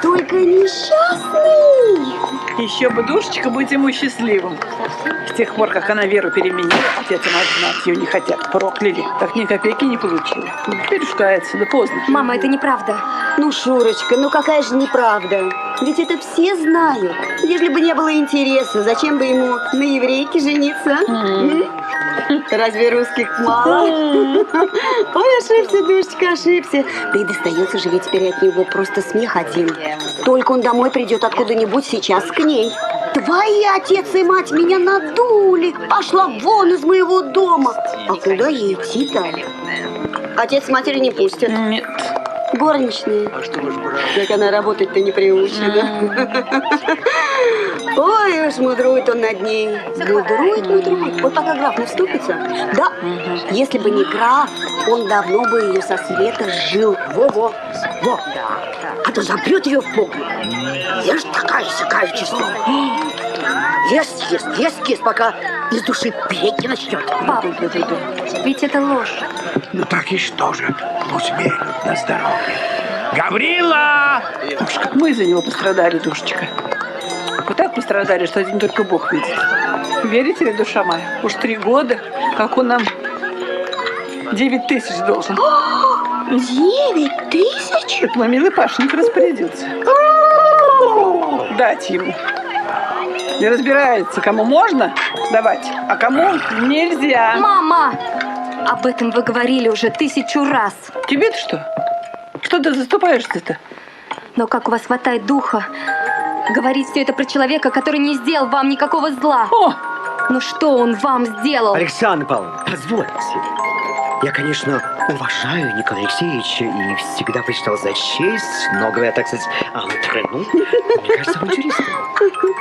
Только несчастный. Еще бы душечка, будь ему счастливым. С тех пор, как она Веру переменила, отец и мать знать ее не хотят, прокляли. Так ни копейки не получила. Теперь уж кается, да поздно. Мама, это неправда. Ну, Шурочка, ну какая же неправда? Ведь это все знают. Если бы не было интереса, зачем бы ему на еврейке жениться? Разве русских мало? Ой, ошибся, душечка, ошибся. Да и достается же ведь теперь от него просто смех один. Только он домой придет откуда-нибудь сейчас к ней. Твои отец и мать меня надули. Пошла вон из моего дома. А куда ей идти-то? Отец с матерью не пустят. Нет. Горничная. Как она работать-то не приучена. Ой, уж мудрует он над ней. Мудрует. Вот пока граф не вступится. Да, если бы не граф, он давно бы ее со света сжил. Во. А то запьет ее в погреб. Ешь такая-сякая число. Ест, пока из души переть не начнет. Пап, ведь это ложь. Ну так и что же? Пусть мерят на здоровье. Гаврила! Уж как мы за него пострадали, душечка. Вот так пострадали, что один только Бог видит. Верите ли, душа моя? Уж 3 года, как он нам 9 тысяч должен. 9 тысяч? Это мой милый Пашенька распорядился. Дать ему. Не разбирается, кому можно давать, а кому нельзя. Мама! Об этом вы говорили уже 1000 раз. Тебе-то что? Что ты заступаешься-то? Но как у вас хватает духа говорить все это про человека, который не сделал вам никакого зла? О! Ну что он вам сделал? Александр Павлович, позвольте. Я, конечно, уважаю Николая Алексеевича и всегда почитал за честь, но, говоря, так сказать, антрену, мне кажется, он юристом.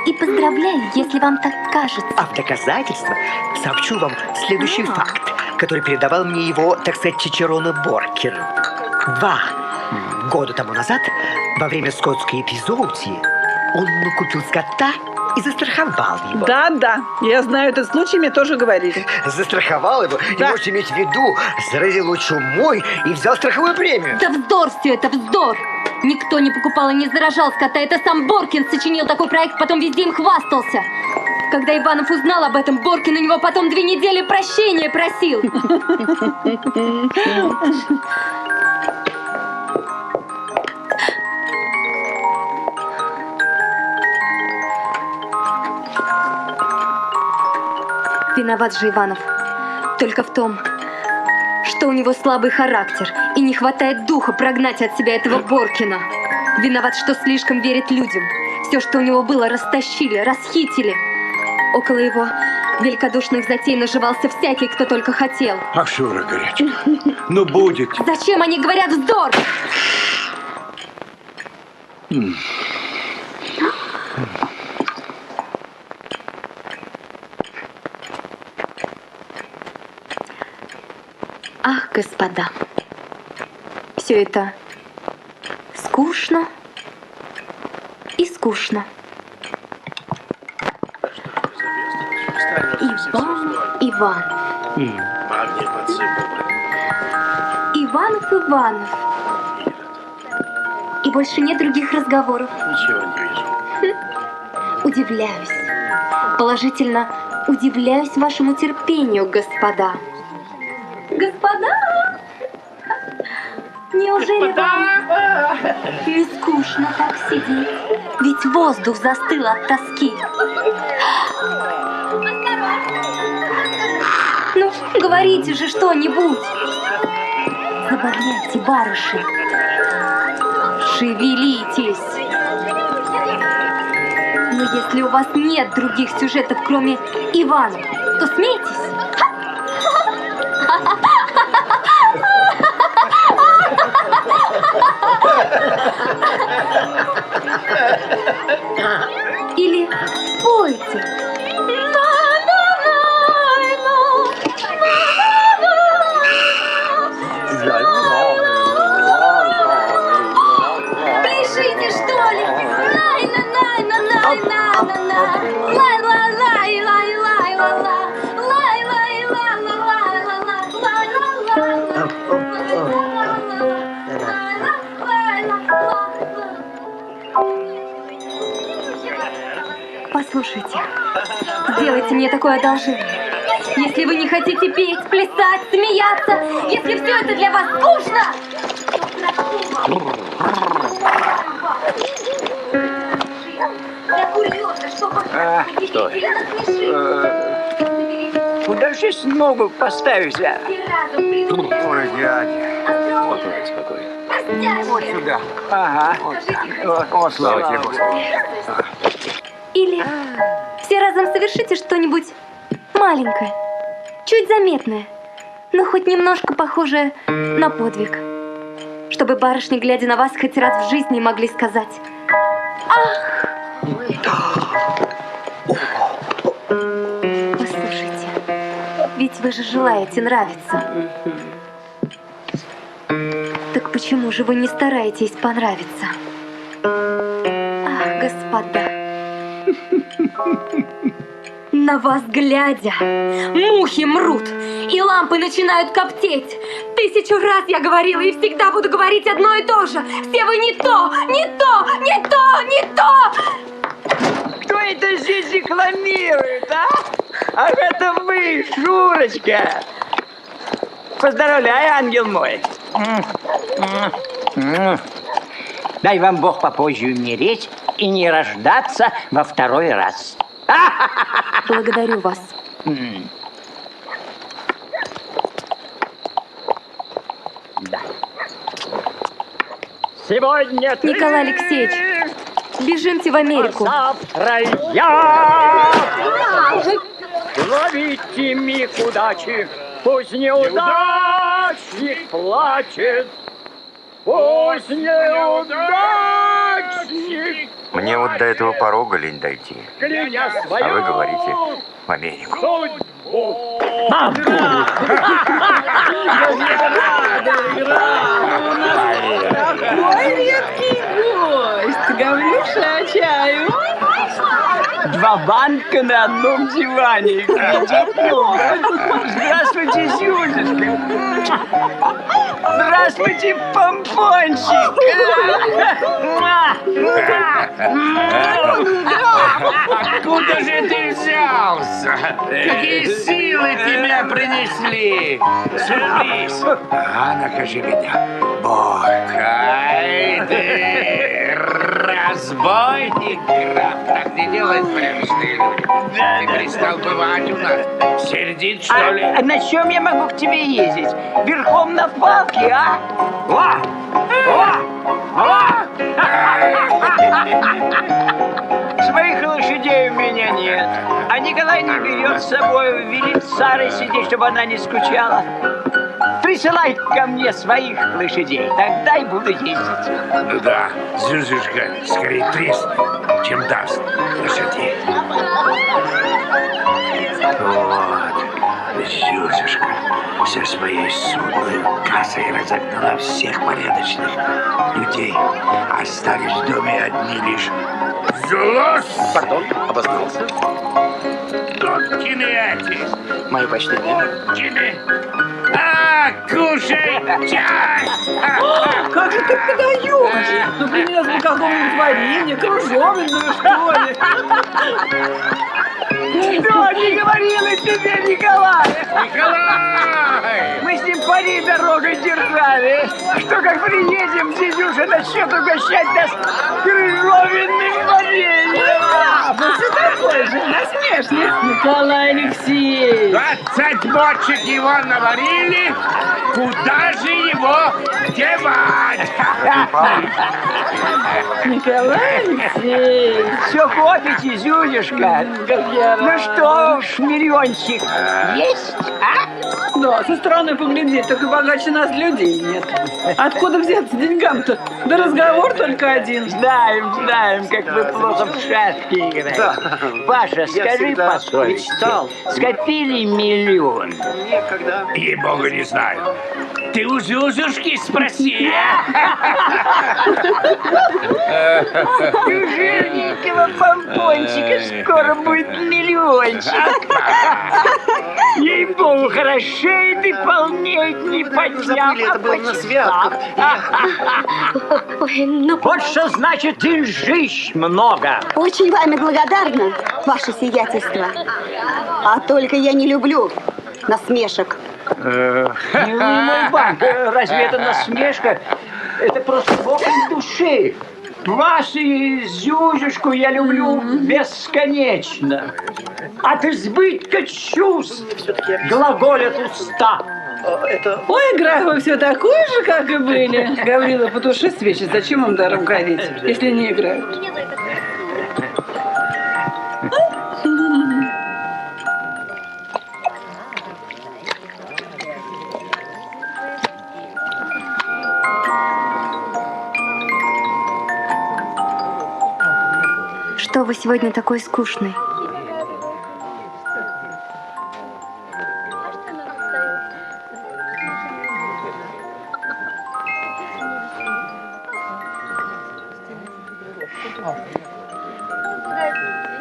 И поздравляю, если вам так кажется. А в доказательство сообщу вам следующий факт, который передавал мне его, так сказать, Чичерона Боркер. 2 года тому назад, во время скотской эпизоотии, он накупил скота и застраховал его. Да, я знаю этот случай, мне тоже говорили. Застраховал его, Да. не можете иметь в виду, заразил его чумой и взял страховую премию. Да вздор все это, вздор! Никто не покупал и не заражал скота. Это сам Боркин сочинил такой проект, потом везде им хвастался. Когда Иванов узнал об этом, Боркин у него потом 2 недели прощения просил. Виноват же Иванов только в том, что у него слабый характер и не хватает духа прогнать от себя этого Боркина. Виноват, что слишком верит людям. Все, что у него было, растащили, расхитили. Около его великодушных затей наживался всякий, кто только хотел. А Шура горячка, ну будет. Зачем они говорят вздор? Ах, господа, все это скучно скучно. Иван. Магния подсыпал. Иванов. И больше нет других разговоров. Ничего не вижу. Удивляюсь. Положительно удивляюсь вашему терпению, господа. Господа! Неужели вам не скучно так сидеть? Ведь воздух застыл от тоски. Ну, говорите же что-нибудь. Забавляйте барышень. Шевелитесь. Но если у вас нет других сюжетов, кроме Ивана, то смейтесь. Или пойте. Пишите, что ли? Послушайте, сделайте мне такое одолжение. Если вы не хотите петь, плясать, смеяться, если все это для вас скучно, Куда же ногу поставить, а? Ой, дядя. Спокойно. Вот сюда. Ага. Вот, слава тебе, Господи. или все разом совершите что-нибудь маленькое, чуть заметное, но хоть немножко похожее на подвиг. Чтобы барышни, глядя на вас, хоть раз в жизни могли сказать: «Ах!» Послушайте, ведь вы же желаете нравиться. Так почему же вы не стараетесь понравиться? Ах, господа! На вас глядя, мухи мрут, и лампы начинают коптеть. 1000 раз я говорила и всегда буду говорить одно и то же. Все вы не то, не то, не то, не то! Кто это здесь рекламирует, а? Ах, это вы, Шурочка! Поздравляю, ангел мой! Дай вам Бог попозже умереть и не рождаться во второй раз. Благодарю вас. Да. Сегодня ты... Николай Алексеевич, бежимте в Америку. Завтра я. Ловите миг удачи, пусть неудачник плачет. Пусть неудачник. Мне вот до этого порога лень дойти. А вы говорите в Америку. Какой редкий гость! Гаврюша, чаю? 2 банка на одном диване. Здравствуйте, Зюзочка. Здравствуйте, помпончик. Откуда же ты взялся? Какие силы тебя принесли? Сюрприз. Накажи меня, Бог. Ай ты, разбойник, граф. Так не делают приличные люди. Ты перестал бывать у нас. Сердит, что ли? А на чем я могу к тебе ездить? Верхом на палке, а? Своих лошадей у меня нет. А Николай не берет с собой, велит с Сарой сидеть, чтобы она не скучала. Присылай ко мне своих лошадей, тогда и буду ездить. Ну да, Зюзюшка скорее треснет, чем даст лошадей. Вот, Зюзюшка, со своей судной кассой мясо и разогнала всех порядочных людей. Остались в доме одни лишь злость. Пардон, обознался. Доткины эти. Мое почтение. Доткины. Кушай чай! Как же ты подаешь? Ну, принес бы какого-нибудь варенья, кружовенную, что ли. Что не говорила тебе, Николай? Николай! Мы с ним пари дорогой держали, что как приедем, дедюша начнет угощать нас крыжовенным вареньем. Ну, ты такой же, насмешник. Николай Алексеевич. 20 бочек его наварили, куда же его девать? Николай Алексеевич. Все копите, Зюнюшка. Ну что ж, миллиончик есть, а? Да, со стороны поглядеть, только богаче нас людей нет. Откуда взяться деньгам-то? Да разговор только один. Знаем, как вы плохо в шашки играете. Да. Паша, скажи по совести, скопили миллион? Некогда. Ей-богу, не знаю. Ты у Зюзюшки спроси. У жирненького помпончика скоро будет миллиончик. Ей-богу, хорошеет и полнеет не по дням, Забыли, это было на святках. Ой, ну... Вот что значит деньжищ много. Очень вами благодарна, ваше сиятельство. А только я не люблю насмешек. Не мой банк, разве это насмешка? Это просто бог из души. Вас и Зюзюшку я люблю бесконечно. От избытка чувств глаголят уста. Ой, граф, вы все такой же, как и были. Гаврила, потуши свечи, зачем им даром гореть, если не играют? Что вы сегодня такой скучный?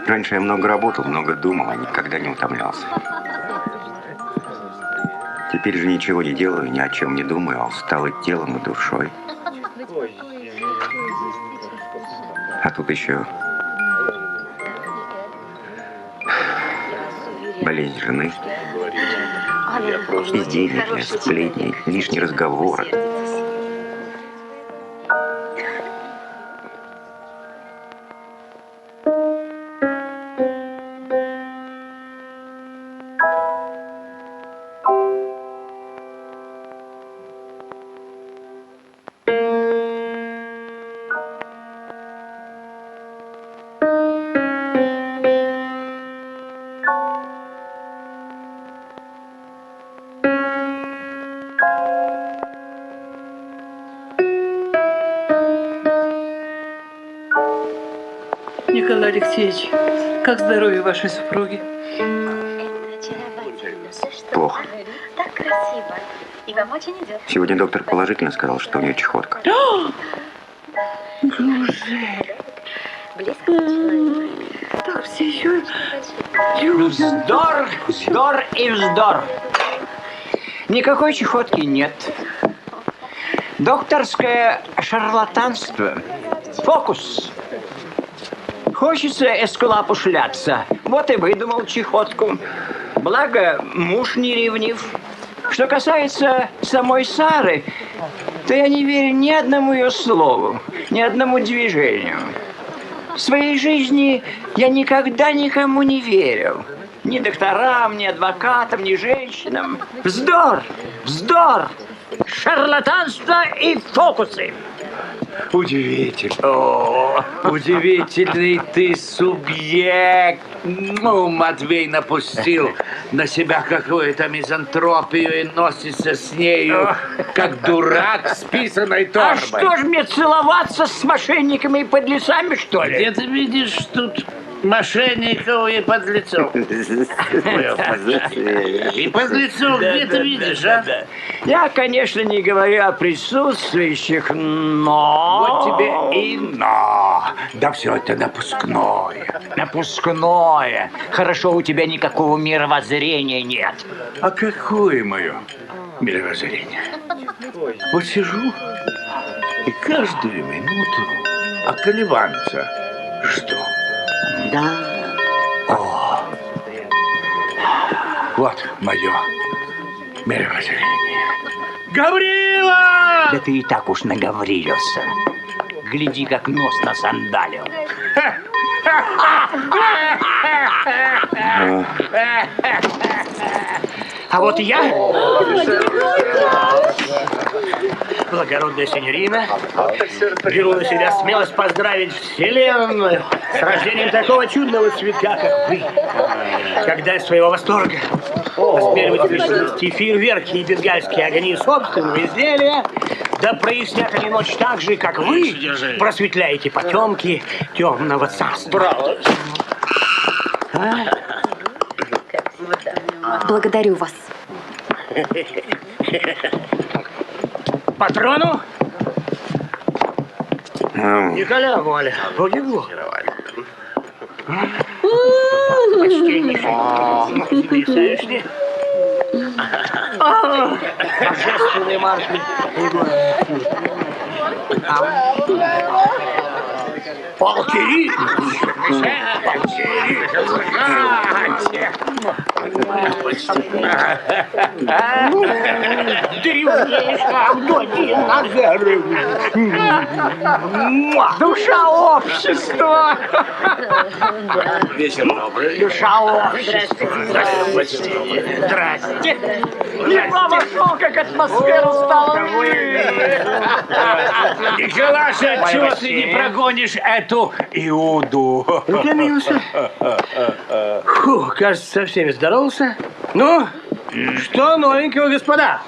Раньше я много работал, много думал, а никогда не утомлялся. Теперь же ничего не делаю, ни о чем не думаю, а устал и телом, и душой. А тут еще болезнь жены, бездельники, сплетни, лишние разговоры. Николай Алексеевич, как здоровье вашей супруги? Плохо. Так красиво. И вам очень идет. Сегодня доктор положительно сказал, что у нее чехотка. Неужели? Так все еще Вздор, вздор и вздор. Никакой чехотки нет. Докторское шарлатанство. Фокус. Хочется эскулапу шляться. Вот и выдумал чехотку. Благо, муж не ревнив. Что касается самой Сары, то я не верю ни одному ее слову, ни одному движению. В своей жизни я никогда никому не верил. Ни докторам, ни адвокатам, ни женщинам. Вздор! Вздор! Шарлатанство и фокусы! Удивительно. Удивительный ты субъект. Ну, Матвей напустил на себя какую-то мизантропию и носится с нею, как дурак с писаной торбой. А что ж мне целоваться с мошенниками и подлецами, что ли? Где ты видишь тут Мошенников и подлецов. И подлецов где ты видишь, а? Я, конечно, не говорю о присутствующих, но... Вот тебе и но. Да все это напускное. Напускное. Хорошо, у тебя никакого мировоззрения нет. А какое мое мировоззрение? Вот сижу и каждую минуту околеванца жду. Да. О, вот мое мировоззрение. Гаврила! Да ты и так уж наговорился. Гляди, как нос насандалил. А вот я, благородная сеньорина, беру на себя смелость поздравить Вселенную с рождением такого чудного цветка, как вы. Когда из своего восторга осмеливать произвести фейерверки и бенгальские огни собственного изделия, да прояснят они ночь так же, как вы просветляете потемки темного царства. Браво! Благодарю вас. Патрону? Николя, Валя, погибло. Почтеннейший. Божественный марш. Полки! Душа общества! Вечер добрый. Душа общества! Здрасте! Едва вошел, как атмосфера стала. Николаша, чего ты не прогонишь эту Иуду? Утомился. Фу, кажется, со всеми здоровался. Ну, что новенького, господа?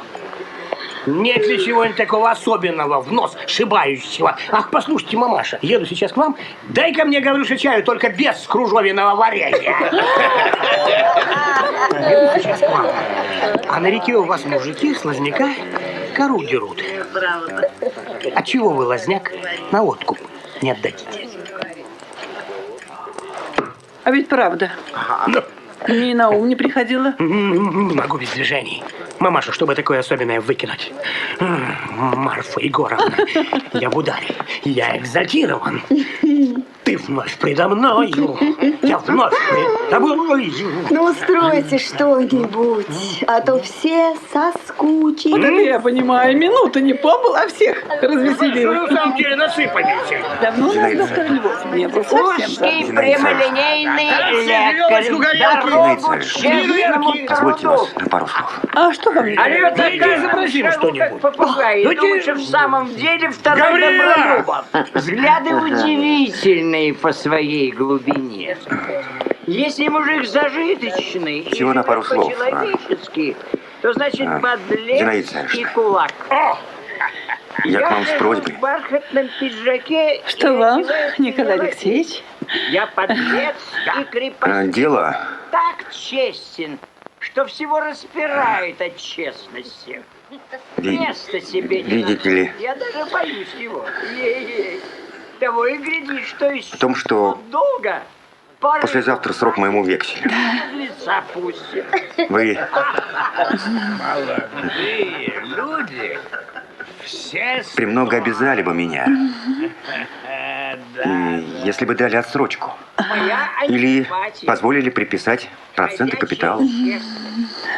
Нет ли чего-нибудь такого особенного в нос шибающего? Ах, послушайте, мамаша, еду сейчас к вам. Дай-ка мне, Гаврюша, чаю, только без кружовенного варенья. Еду сейчас к вам. А на реке у вас мужики с лозняка кору дерут. А чего вы лозняк на откуп не отдадите? А ведь правда. Ну. Мне и на ум не приходило. Не могу без движений. Мамаша, чтобы такое особенное выкинуть. Марфа Егоровна, я в ударе. Я экзальтирован. Ты вновь предо мною. Я вновь предо тобою. Ну, устройте что-нибудь, а то все соскучились. Вот это я понимаю. Минуты не побыл, а всех развеселил. Вы на самом деле насыпались. Давно у нас доктор Львов не был. Совсем Узкий прямолинейный лекарь. Позвольте вас на пару слов. А что вам не Алло, Дайте изобразим что-нибудь. Попугай, думаешь, в самом деле второй Добролюбов. Взгляды удивительные по своей глубине. Если мужик зажиточный и Всего на пару живет слов, по-человечески, то значит Зинаида подлец и Савишна. кулак. Я к вам с просьбой. в бархатном пиджаке. Что и вам, одеваюсь Николай не Алексеевич? Я подлец и крепостной. Дело Так честен, что всего распирает от честности. Места себе не видите ли, находит. Я даже боюсь его. Ей-ей. Того и гляди, что еще. в том, что долго. послезавтра срок моему векселю. Лица пустит. Вы Молодые люди. Все премного обязали бы меня, если бы дали отсрочку. Моя Или антипатия. позволили приписать проценты капиталу.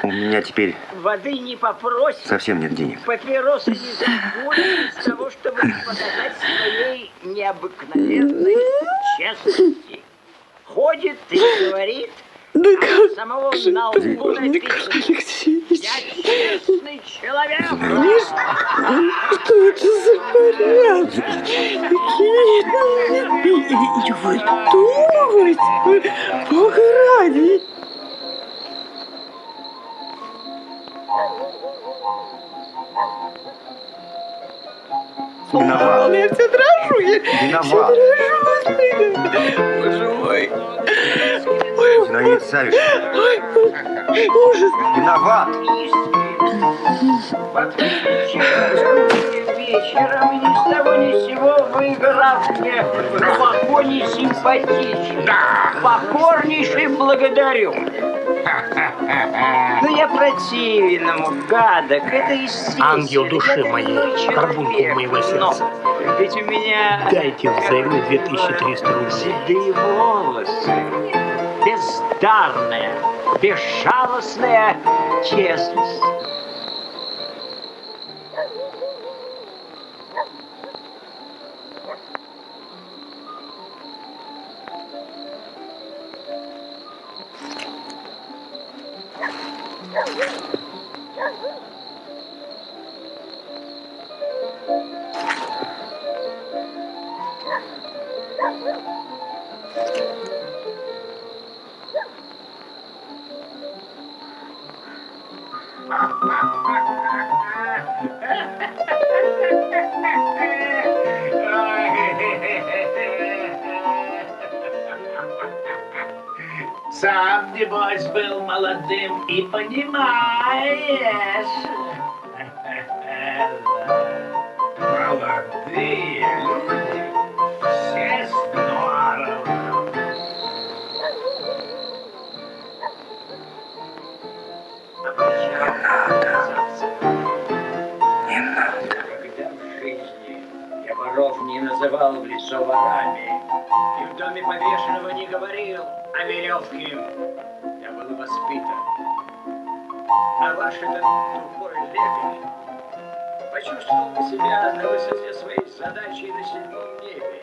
У меня теперь Воды не попросит. совсем нет денег. Папиросы не закурит из того, чтобы показать своей необыкновенной честности. Ходит и говорит, Да как самого же на ты, лбу Николай написано. Алексеевич? Я честный человек. Что это за порядки? И вы думаете, Бога ради? Виноват. Я все дрожу, я все Виноват. дрожу. Боже мой. Зинаида Царевна. Виноват. Вечером ни с того ни с сего выиграв мне глубоко несимпатичный. Покорнейший благодарю. Но я противному, гадок, это естественно. Ангел души моей, карбунку моего сердца. Ведь у меня... Дайте взаймы 2300 рублей. Седые волосы, бездарная, безжалостная честность. Сам, небось, был молодым и понимаешь. Молодые люди, все здорово. Не надо. Никогда в жизни я воров не называл в лицо ворами. И в доме повешенного не говорил о веревке. Я был воспитан. А ваш этот тупой лекарь почувствовал себя на высоте своей задачи на 7-м небе.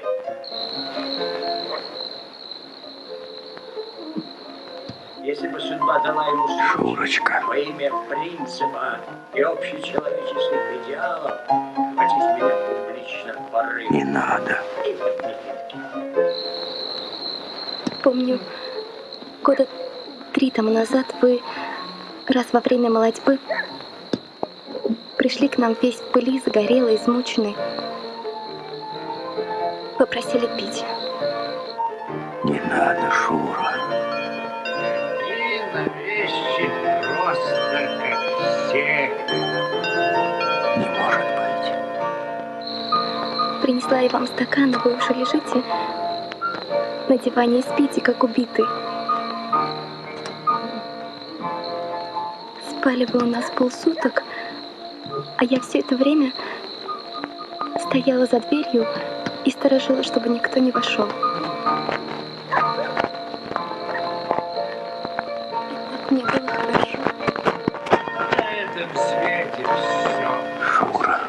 Если бы судьба дала ему Шурочка. во имя принципа и общечеловеческих идеалов, хватить меня публично порыв. Не надо. И под напитки. Помню, года 3 тому назад вы раз во время молодьбы пришли к нам весь в пыли, загорелый, измученный. Попросили пить. Не надо, Шура. И на вещи просто как все. Не может быть. Принесла я вам стакан, а вы уже лежите на диване и спите, как убитый. Спали вы у нас полсуток, а я все это время стояла за дверью и сторожила, чтобы никто не вошел. И так мне было хорошо. На этом свете все. Шура.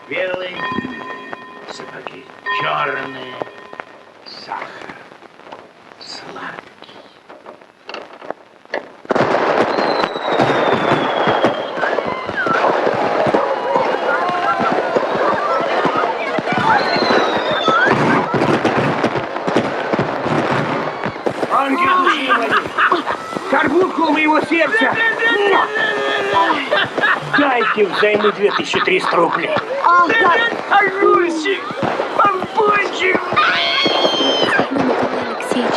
Белый, сапоги черные, сахар сладкий. Ангел души моей, карбункул моего сердца. Дайте взаймы 2300 рублей. Агусик, помпончик. Николай Алексеевич,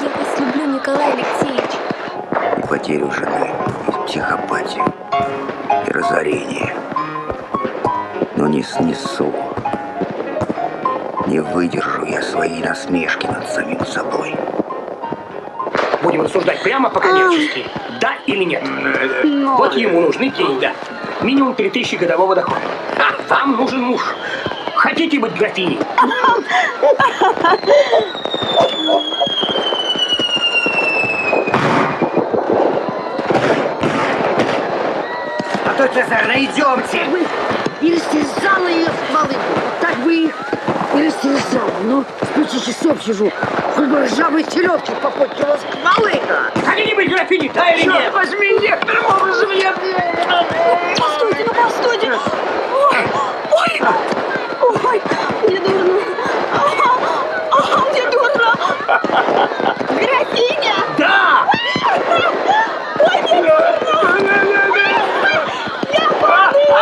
я вас люблю, Николай Алексеевич. И потерю жены, и психопатию, и разорение. Но не снесу. Не выдержу я своей насмешки над самим собой. Будем рассуждать прямо по-коммерчески. Да или нет? Вот ему нужны деньги. Минимум 3000 годового дохода. Вам нужен муж. Хотите быть графиней? А то Цезарь, идемте. И растерзала ее стволы. Так бы их и растерзала. Но с 5 часов сижу. Хоть бы ржавые селедки попотчила стволы. Хотите быть графиней, да или нет? Возьми некоторым образом я... Постойте, ну постойте. Ой, ой, мне дурно. Мне дурно. Графиня. Да! Ой, мне дурно. Я падаю.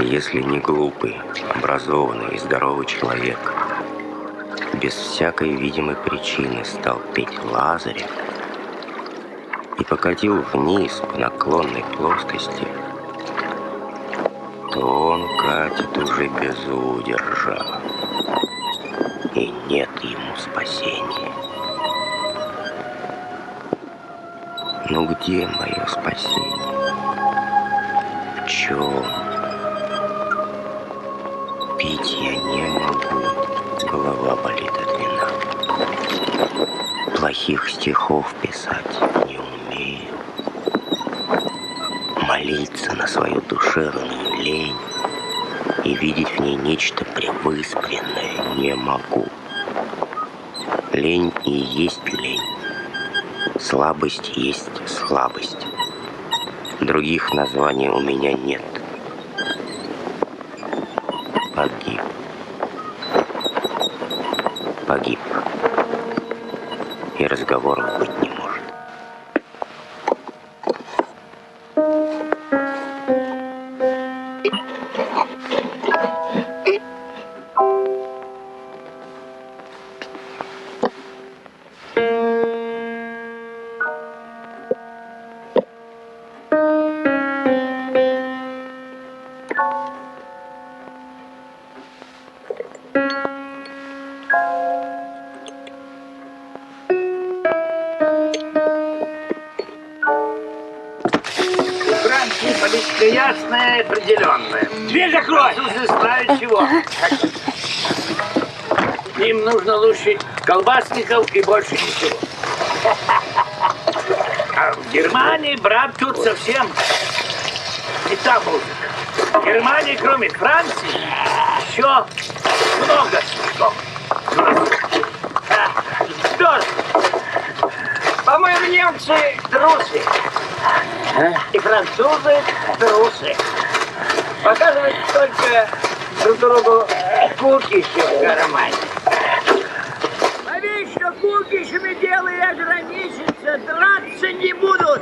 Если не глупый, образованный и здоровый человек без всякой видимой причины стал петь Лазарев и покатил вниз по наклонной плоскости, то он катит уже без удержа, и нет ему спасения. Но где мое спасение? В чем? Пить я не могу, голова болит от вина. Плохих стихов писать не умею. Молиться на свою душевную лень и видеть в ней нечто превыспренное не могу. Лень и есть лень. Слабость есть слабость. Других названий у меня нет. Погиб. Погиб. И разговоров быть не может. Политика ясная и определенная. Дверь закрой! Французы знают чего. Им нужно лучше колбасников и больше ничего. А в Германии, брат, тут совсем не та музыка. В Германии, кроме Франции, еще много стихов. Что ж, по-моему, немцы трусы. И французы трусы. Показывают только друг другу кукиши в кармане. Поверь, что кукишами дело и ограничится, драться не будут.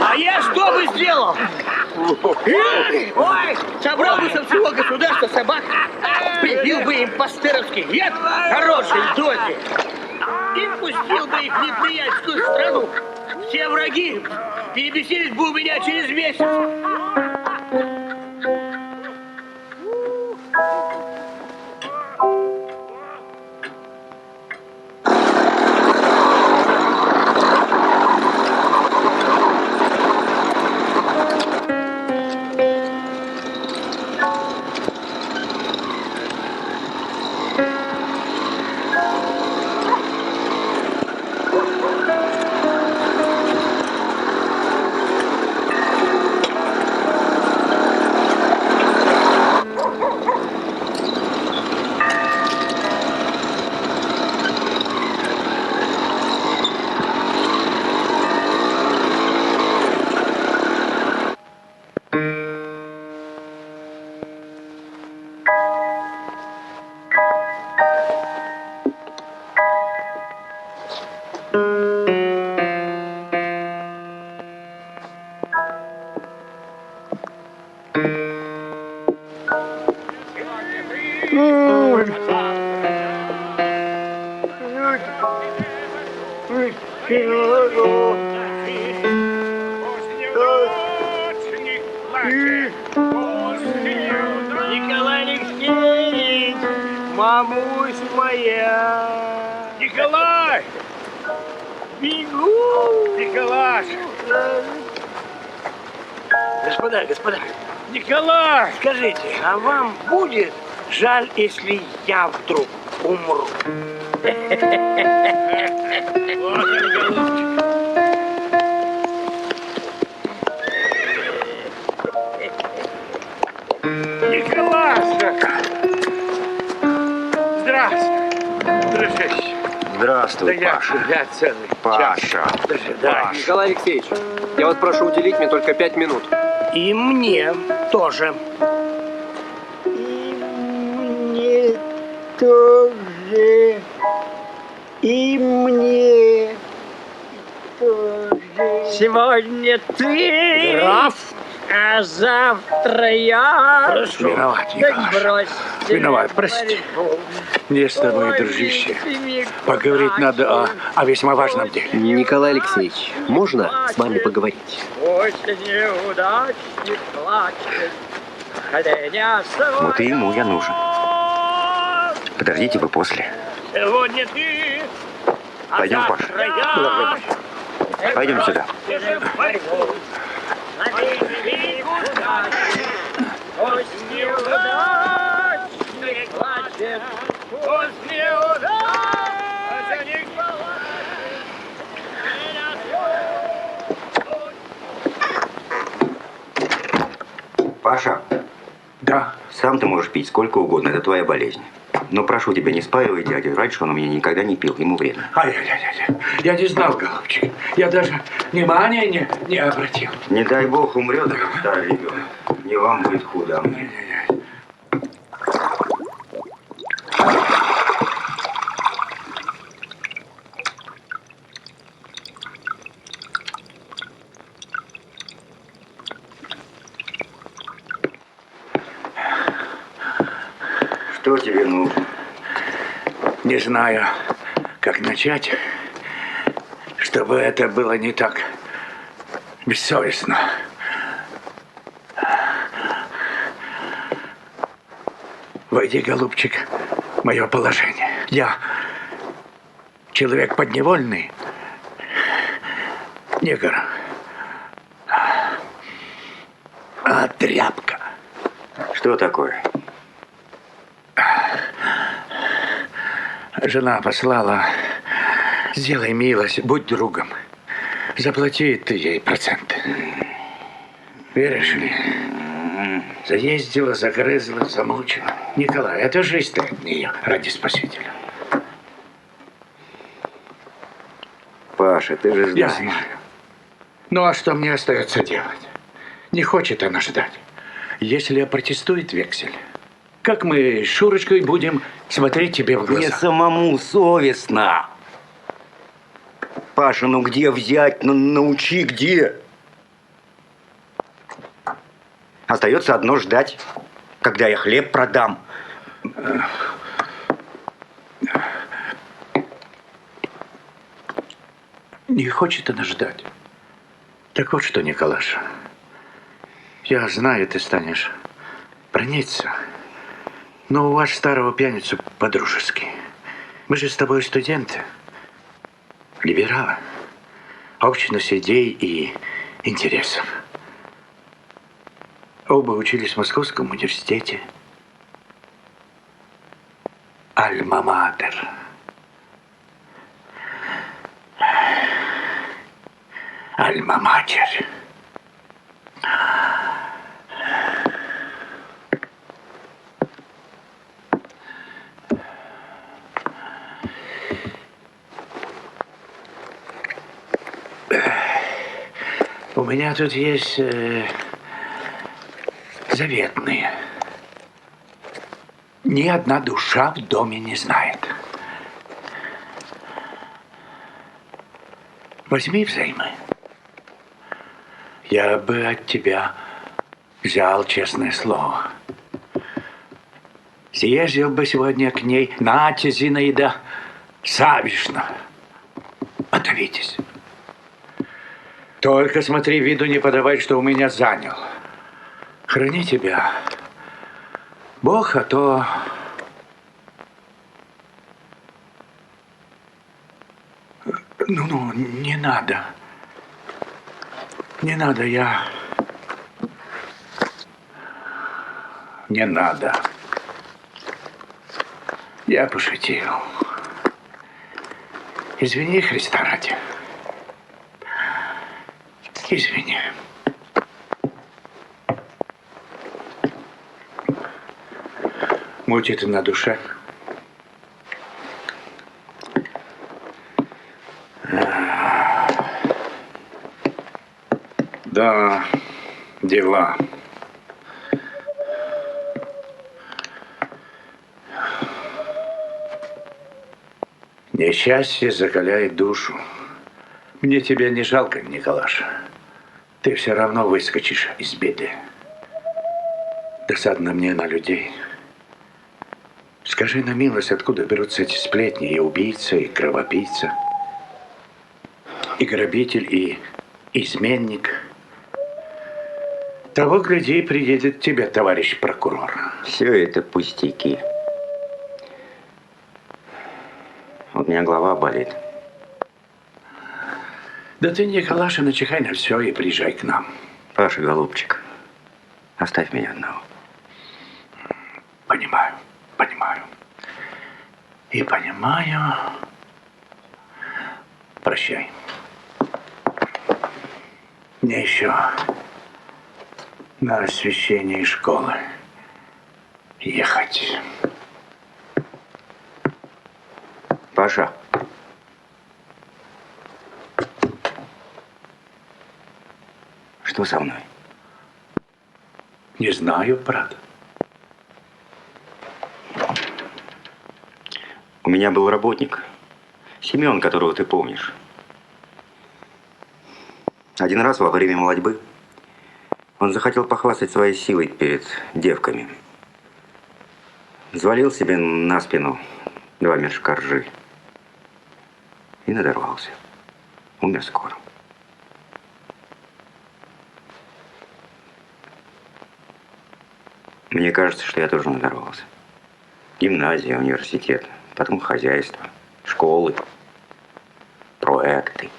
А я что бы сделал? Ой! Собрал бы со всего государства собак, прибил бы им пастеровский яд в хорошей дозе и пустил бы их в неприятельскую страну. Все враги Перебесились бы у меня через месяц. Николай Алексеевич, мамусь моя. Николай! Бегу! Николай! Господа, Николай! Скажите, а вам будет жаль, если я вдруг умру? Николашка! Здравствуй, дружище. Здравствуй, Да Паша. я целый Паша. час дожидаюсь. Николай Алексеевич, я вас прошу уделить мне только 5 минут. И мне тоже. Мне тоже. И мне тоже. Сегодня ты, Граф. а завтра я. Прошу. Виноват, Да Николаш. брось ты Виноват, меня, прости. парень. Мне с тобой, Ой, дружище, ты поговорить надо о весьма важном деле. Николай Алексеевич, можно с вами поговорить? Пусть неудачник плачет, хотя Вот и ему я нужен. Подождите вы после. Сегодня ты, а Пойдем, завтра Паша. я. Пойдем сюда. Пусть неудачник плачет, пусть неудачник Паша, Да. сам ты можешь пить сколько угодно, это твоя болезнь. Но прошу тебя, не спаивай дядю. Раньше он у меня никогда не пил, ему вредно. Ай-яй-яй-яй. Я не знал, голубчик. Я даже внимания не обратил. Не дай бог умрет этот старый ребенок. Не вам будет худо, а мне. Что тебе нужно? Не знаю, как начать, чтобы это было не так бессовестно. Войди, голубчик, в мое положение. Я человек подневольный, негр, а тряпка. Что такое? Жена послала: сделай милость, будь другом. Заплати ты ей проценты. Веришь ли? Заездила, загрызла, замучила. Николай, это жизнь ты от нее ради Спасителя. Паша, ты же Я знаешь. знаю. Ну а что мне остается делать? Не хочет она ждать. Если опротестует вексель, как мы с Шурочкой будем смотреть тебе в глаза? Мне самому совестно. Паша, ну где взять? Ну научи, где? Остается одно ждать, когда я хлеб продам. Не хочет она ждать. Так вот что, Николаш, я знаю, ты станешь брониться, но у вас старого пьяницу по-дружески. Мы же с тобой студенты, либералы, общность идей и интересов. Оба учились в Московском университете. Альма-матер. Альма-матер. У меня тут есть заветные. Ни одна душа в доме не знает. Возьми взаймы. Я бы от тебя взял честное слово. Съездил бы сегодня к ней. Нате, Зинаида Савишна. Отовитесь. Только смотри, виду не подавай, что у меня занял. Храни тебя Бог, а то... Ну, не надо. Не надо, я... Не надо. Я пошутил. Извини, Христа ради. Извини. Мутит на душе. Да, дела. Несчастье закаляет душу. Мне тебя не жалко, Николаш. Ты все равно выскочишь из беды. Досадно мне на людей. Скажи на милость, откуда берутся эти сплетни? И убийца, и кровопийца, и грабитель, и изменник. Того, гляди, приедет к тебе, товарищ прокурор. Все это пустяки. У меня голова болит. Да ты, Николаша, начихай на все и приезжай к нам. Паша, голубчик, оставь меня одного. Понимаю, понимаю. И понимаю. Прощай. Мне еще на освещение школы ехать. Паша. Что со мной? Не знаю, брат. У меня был работник, Семен, которого ты помнишь. Один раз во время молодьбы он захотел похвастать своей силой перед девками. Взвалил себе на спину 2 мешка ржи и надорвался. Умер скоро. Мне кажется, что я тоже надорвался. Гимназия, университет, потом хозяйство, школы, проекты.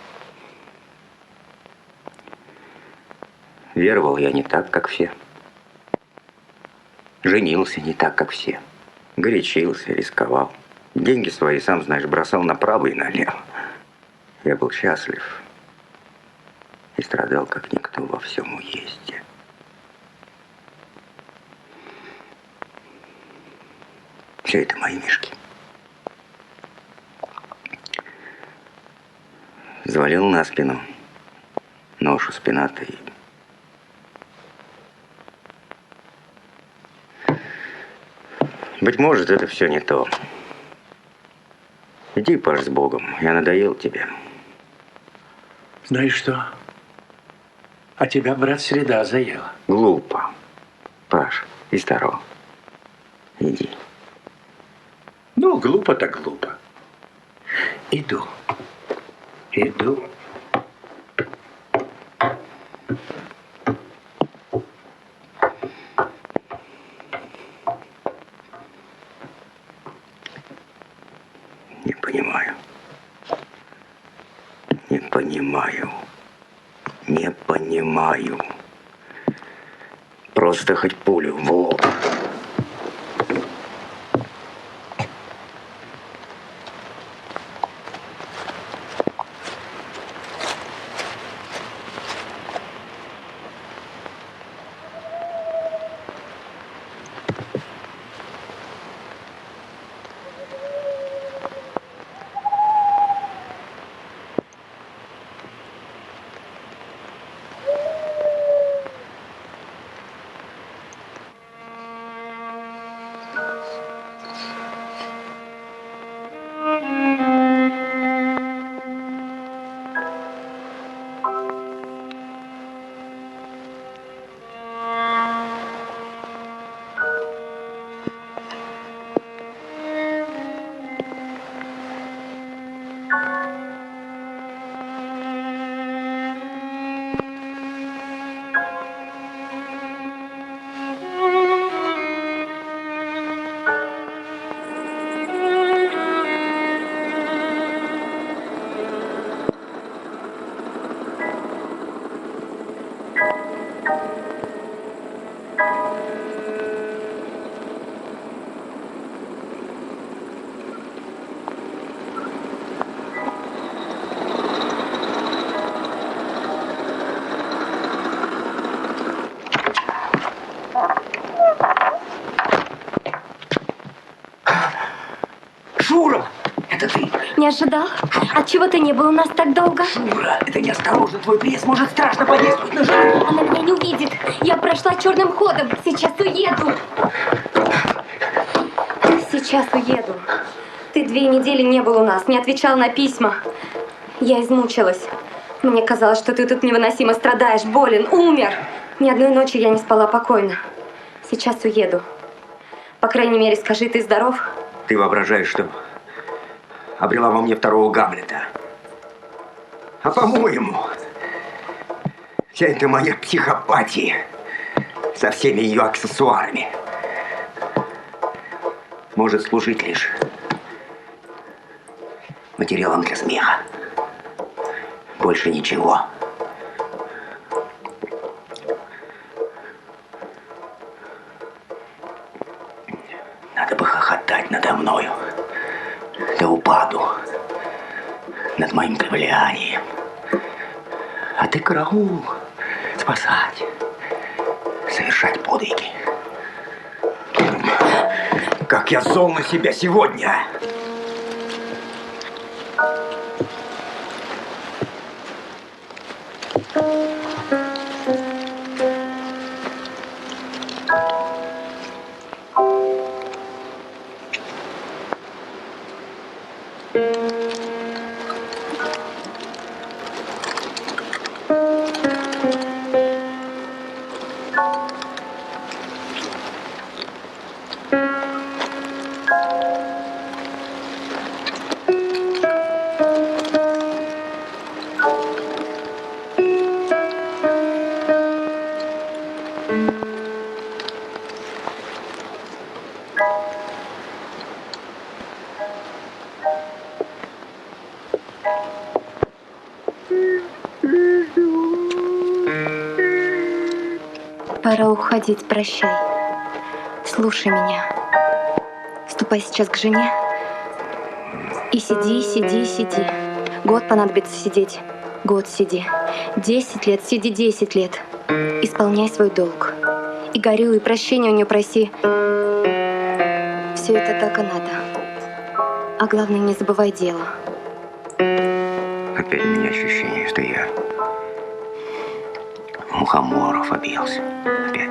Веровал я не так, как все. Женился не так, как все. Горячился, рисковал. Деньги свои, сам знаешь, бросал направо и налево. Я был счастлив и страдал, как никто во всем уезде. Все это мои мешки. Завалил на спину ношу спинатой. Быть может, это все не то. Иди, Паш, с Богом. Я надоел тебе. Знаешь что? А тебя, брат, среда заела. Глупо. Паш, и здорово. Иди. Ну, глупо так глупо. Иду. Иду. понимаю. Не понимаю. Просто хоть пулю в лоб. Шура, это ты? Не ожидал? Отчего ты не был у нас так долго? Шура, это неосторожно. Твой приезд может страшно подействовать на Жару. Она меня не увидит. Я прошла черным ходом. Сейчас уеду. Сейчас уеду. Ты 2 недели не был у нас, не отвечал на письма. Я измучилась. Мне казалось, что ты тут невыносимо страдаешь, болен, умер. Ни одной ночи я не спала покойно. Сейчас уеду. По крайней мере, скажи, ты здоров? Ты воображаешь, что обрела во мне второго Гамлета. А по-моему, вся эта моя психопатия со всеми ее аксессуарами может служить лишь материалом для смеха. Больше ничего. Надо бы хохотать надо мною до упаду, над моим кривлянием. А ты караул, спасать, совершать подвиги. Как я зол на себя сегодня! Пора уходить, прощай. Слушай меня. Ступай сейчас к жене и сиди, сиди, сиди. Год понадобится сидеть. Год сиди. 10 лет, сиди 10 лет. Исполняй свой долг. И горюй, и прощения у нее проси. Все это так и надо. А главное, не забывай дело. Опять у меня ощущение, что я мухоморов объелся. Опять.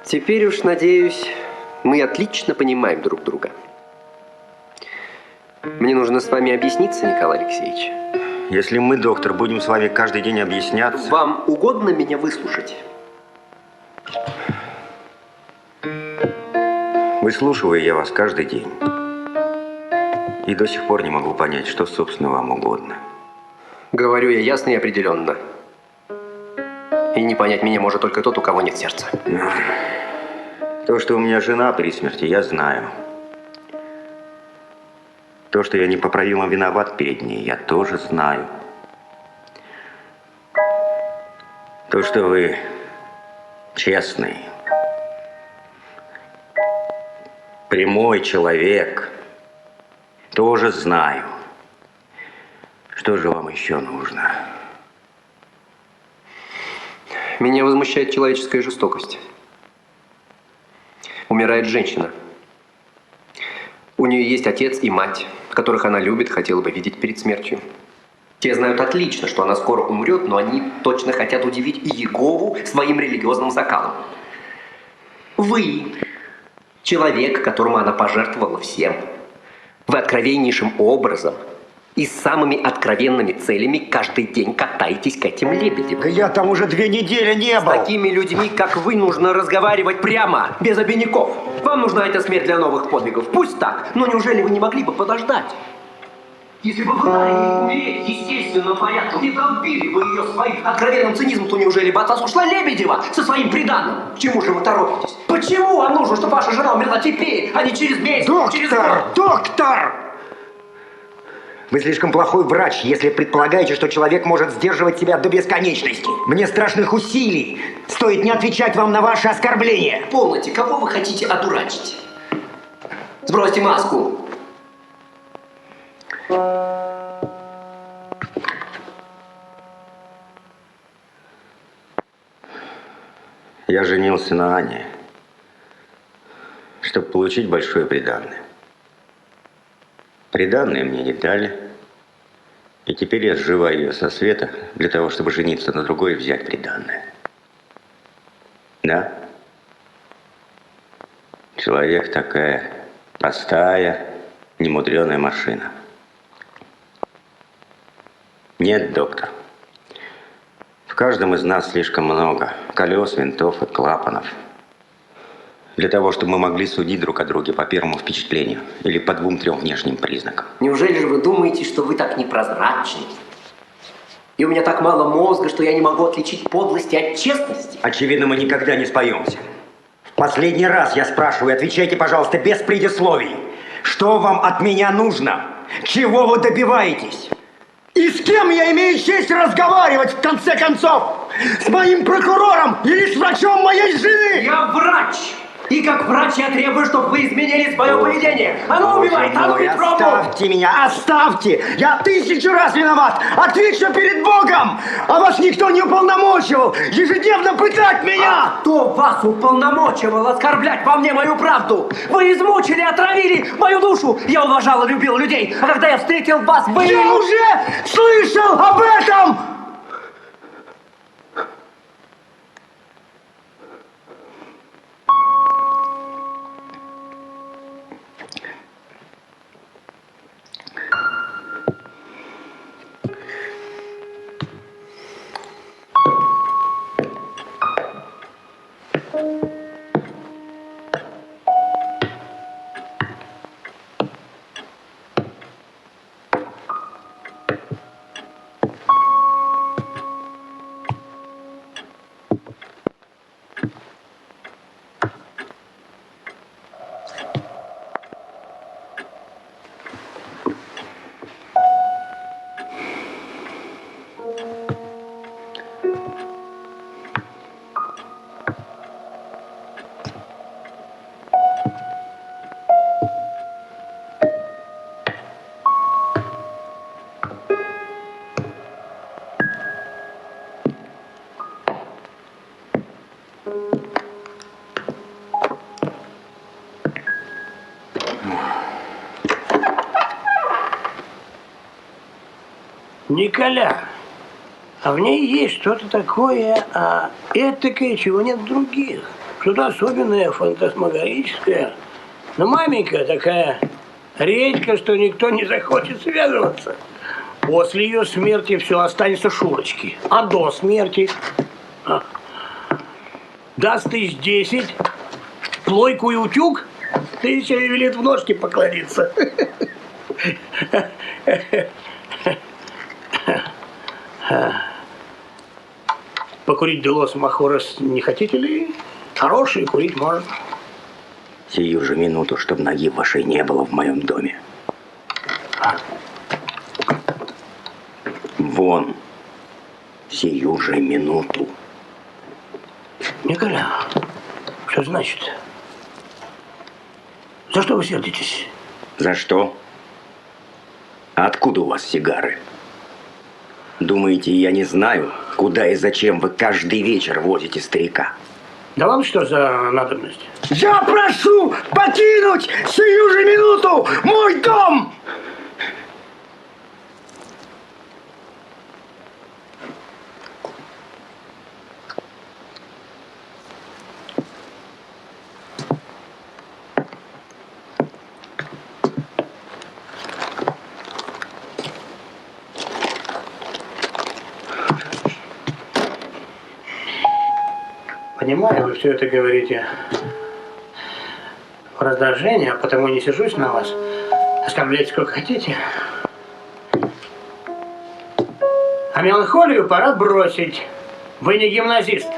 Теперь уж, надеюсь, мы отлично понимаем друг друга. Мне нужно с вами объясниться, Николай Алексеевич. Если мы, доктор, будем с вами каждый день объясняться... Вам угодно меня выслушать? Выслушиваю я вас каждый день. И до сих пор не могу понять, что, собственно, вам угодно. Говорю я ясно и определенно. И не понять меня может только тот, у кого нет сердца. То, что у меня жена при смерти, я знаю. То, что я непоправимо виноват перед ней, я тоже знаю. То, что вы честный, прямой человек, тоже знаю. Что же вам еще нужно? Меня возмущает человеческая жестокость. Умирает женщина. У нее есть отец и мать, которых она любит, хотела бы видеть перед смертью. Те знают отлично, что она скоро умрет, но они точно хотят удивить Иегову своим религиозным закалом. Вы, человек, которому она пожертвовала всем, вы откровеннейшим образом и с самыми откровенными целями каждый день катаетесь к этим лебедям. Да я там уже 2 недели не был. С такими людьми, как вы, нужно разговаривать прямо, без обиняков. Вам нужна эта смерть для новых подвигов. Пусть так, но неужели вы не могли бы подождать? Если бы вы дали ей умереть естественным порядком, не долбили бы ее своим откровенным цинизмом, то неужели бы отца ушла Лебедева со своим приданным? К чему же вы торопитесь? Почему вам нужно, чтобы ваша жена умерла теперь, а не через месяц, через год? Доктор! Вы слишком плохой врач, если предполагаете, что человек может сдерживать себя до бесконечности. Мне страшных усилий стоит не отвечать вам на ваши оскорбления. Полноте, кого вы хотите одурачить? Сбросьте маску. Я женился на Ане, чтобы получить большое приданое. Приданое мне не дали. И теперь я сживаю ее со света для того, чтобы жениться на другой и взять приданое. Да? Человек такая простая, немудреная машина. Нет, доктор. В каждом из нас слишком много колес, винтов и клапанов. Для того, чтобы мы могли судить друг о друге по первому впечатлению или по 2-3 внешним признакам. Неужели же вы думаете, что вы так непрозрачны? И у меня так мало мозга, что я не могу отличить подлости от честности? Очевидно, мы никогда не споемся. В последний раз я спрашиваю, отвечайте, пожалуйста, без предисловий. Что вам от меня нужно? Чего вы добиваетесь? И с кем я имею честь разговаривать, в конце концов? С моим прокурором или с врачом моей жены? Я врач! И как врач я требую, чтобы вы изменили свое поведение. А ну убивай, а ну и пробуй! Оставьте меня, оставьте! Я 1000 раз виноват! Отвечу перед Богом! А вас никто не уполномочивал ежедневно пытать меня! А кто вас уполномочивал оскорблять во мне мою правду? Вы измучили, отравили мою душу! Я уважал и любил людей, а когда я встретил вас, вы... Я уже слышал об этом! Николя, а в ней есть что-то такое этакое, чего нет в других. Что-то особенное, фантасмагорическое. Но маменька такая редька, что никто не захочет связываться. После ее смерти все останется Шурочки. А до смерти даст 1000, плойку и утюг, 1000 велит в ножки поклониться. покурить Делос Махорос не хотите ли? Хорошие курить можно. Сию же минуту, чтобы ноги вашей не было в моем доме. Вон. Сию же минуту. Николя, что значит? За что вы сердитесь? За что? А откуда у вас сигары? Думаете, я не знаю, куда и зачем вы каждый вечер возите старика? Да вам что за надобность? Я прошу покинуть сию же минуту мой дом! Понимаю, вы все это говорите в раздражении, а потому не сержусь на вас. Оскорбляйте сколько хотите. А меланхолию пора бросить. Вы не гимназист.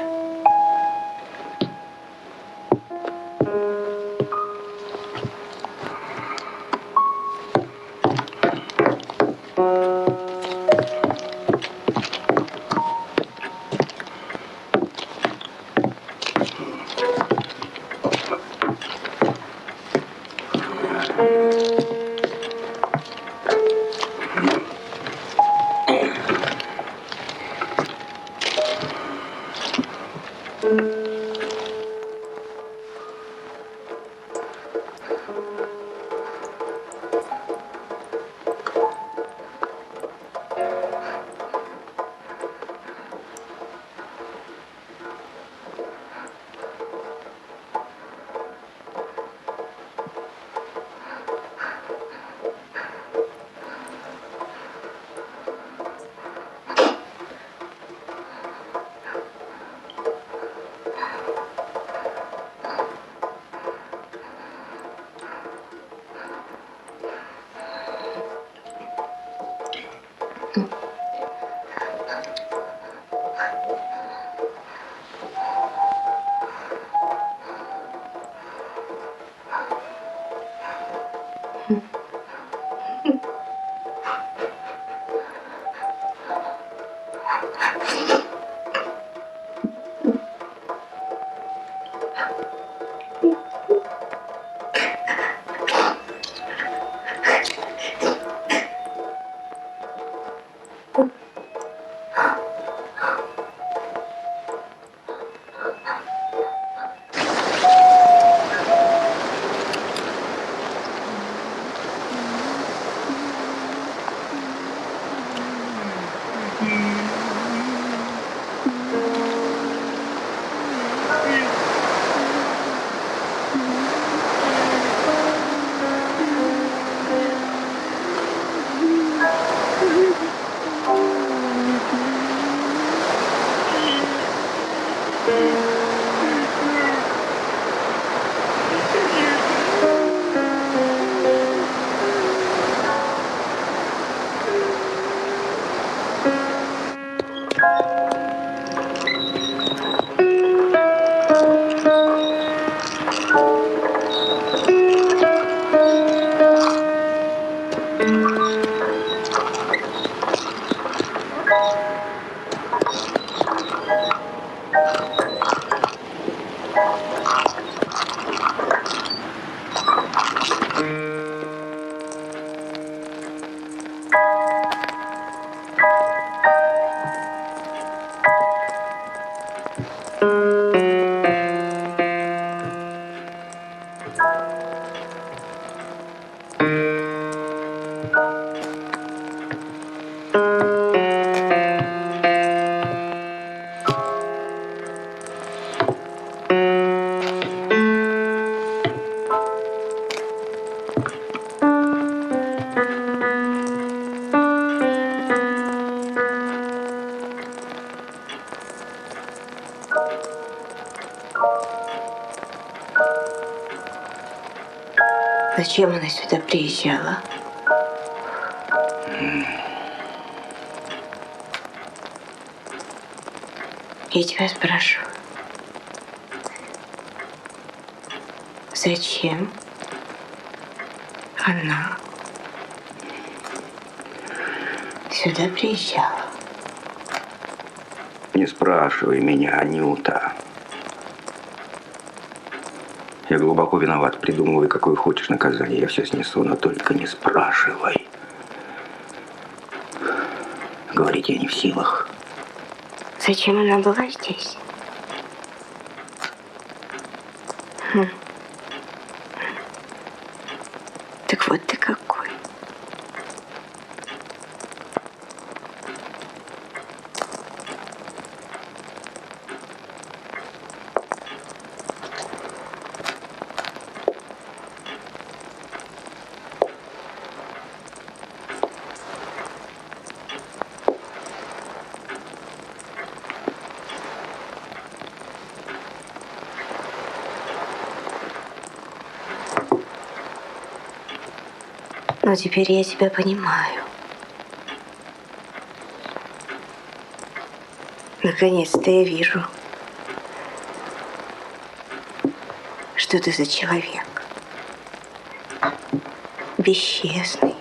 Зачем она сюда приезжала? Я тебя спрошу. Зачем она сюда приезжала? Не спрашивай меня, Анюта. Я глубоко виноват. Придумывай, какое хочешь наказание. Я все снесу, но только не спрашивай. Говорить я не в силах. Зачем она была здесь? Так вот ты какой. Но теперь я тебя понимаю. Наконец-то я вижу, что ты за человек. Бесчестный,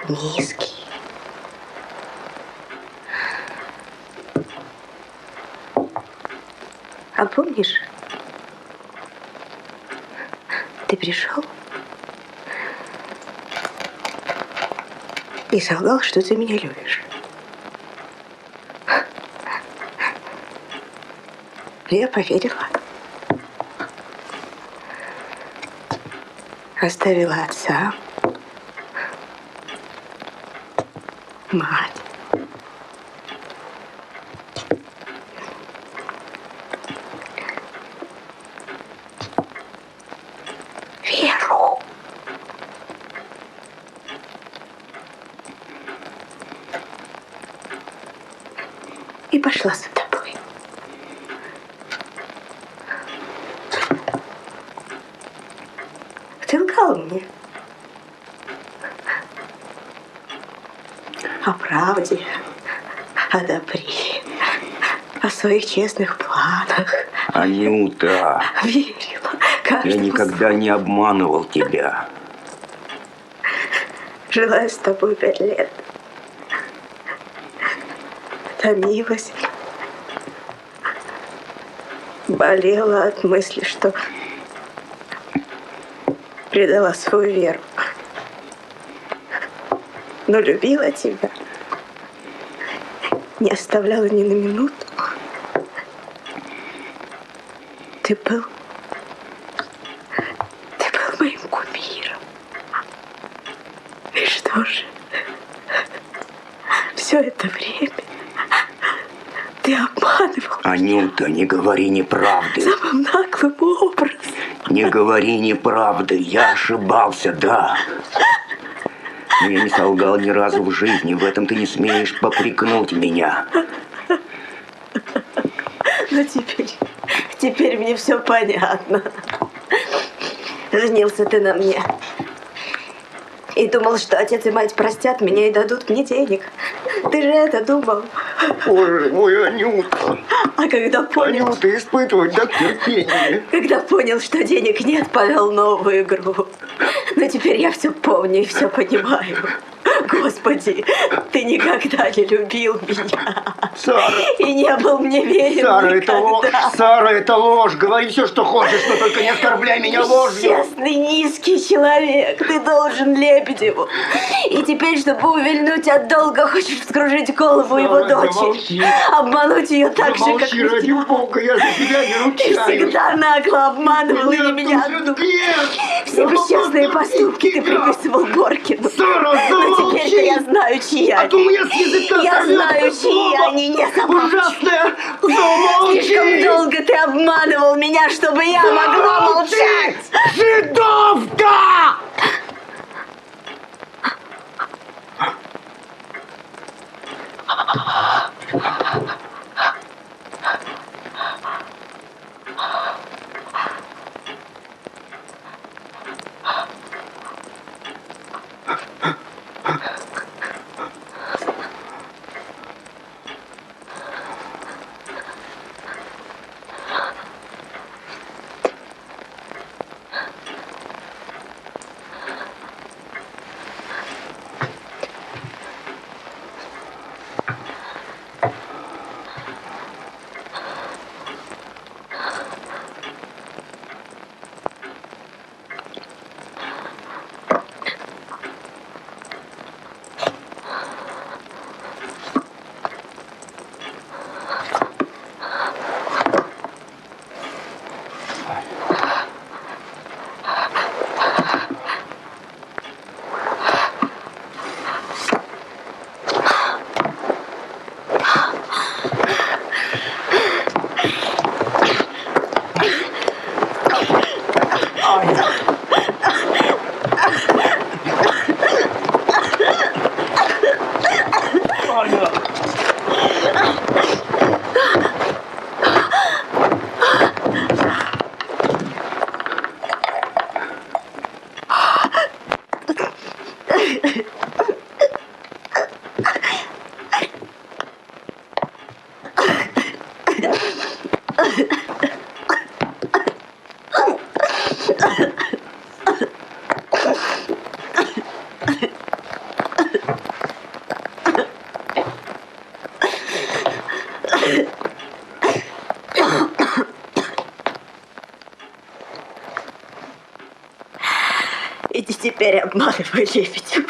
низкий. А помнишь, ты пришел и солгал, что ты меня любишь. Я поверила. Оставила отца, мать. Веру. И пошла за тобой. Ты лгал мне. О правде, о добре, о своих честных планах. Анюта, Верила я каждому никогда не обманывал тебя. Жила с тобой 5 лет. Томилась. Болела от мысли, что предала свою веру. Но любила тебя. Не оставляла ни на минуту. Ты был моим кумиром. И что же? Все это время ты обманывал. Анюта, не говори неправды. Самым наглым образом. Не говори неправды. Я ошибался, да. Но я не солгал ни разу в жизни. В этом ты не смеешь попрекнуть меня. Но теперь мне все понятно. Женился ты на мне. И думал, что отец и мать простят меня и дадут мне денег. Ты же это думал. Боже мой, Анюта. А когда понял... Анюта, испытывать так терпение. Когда понял, что денег нет, повел новую игру. Но теперь я все помню и все понимаю. Господи, ты никогда не любил меня. Сара. И не был мне верен Сара, никогда. это ложь. Сара, это ложь. Говори все, что хочешь, но только не оскорбляй меня ложью. Честный, низкий человек. Ты должен Лебедеву. И теперь, чтобы увильнуть от долга, хочешь вскружить голову Сара, его дочери. замолчи. Обмануть ее так же, как Замолчи, ради Бога, я за тебя не ты ручаюсь. всегда нагло обманывал и меня одну. Все бесчестные поступки ты приписывал Боркину. Сара, Но замолчи. теперь-то я знаю, чьи А они. то у меня с языка Я сорвется знаю, чьи слово. они, не собачьи. Ужасная. Замолчи. Слишком долго ты обманывал меня, чтобы я могла молчать. Жидовка! Иди теперь обманывай Лебедеву.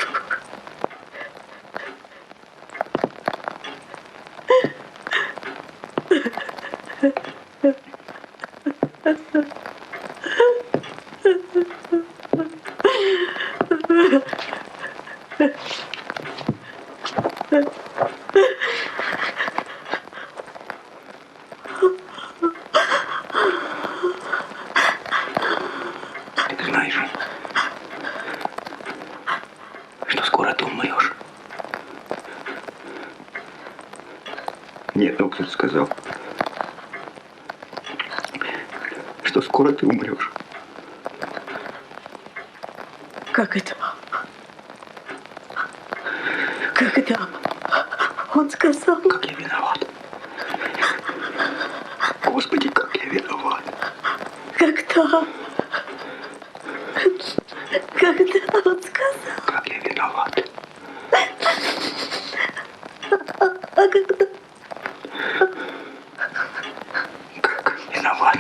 Ты знаешь, что скоро ты умрешь. Нет, доктор сказал, что скоро ты умрешь. Как это? Когда? Он сказал. Как я виноват. Господи, как я виноват. Когда? Когда он сказал? Как я виноват. А когда? Как виноват.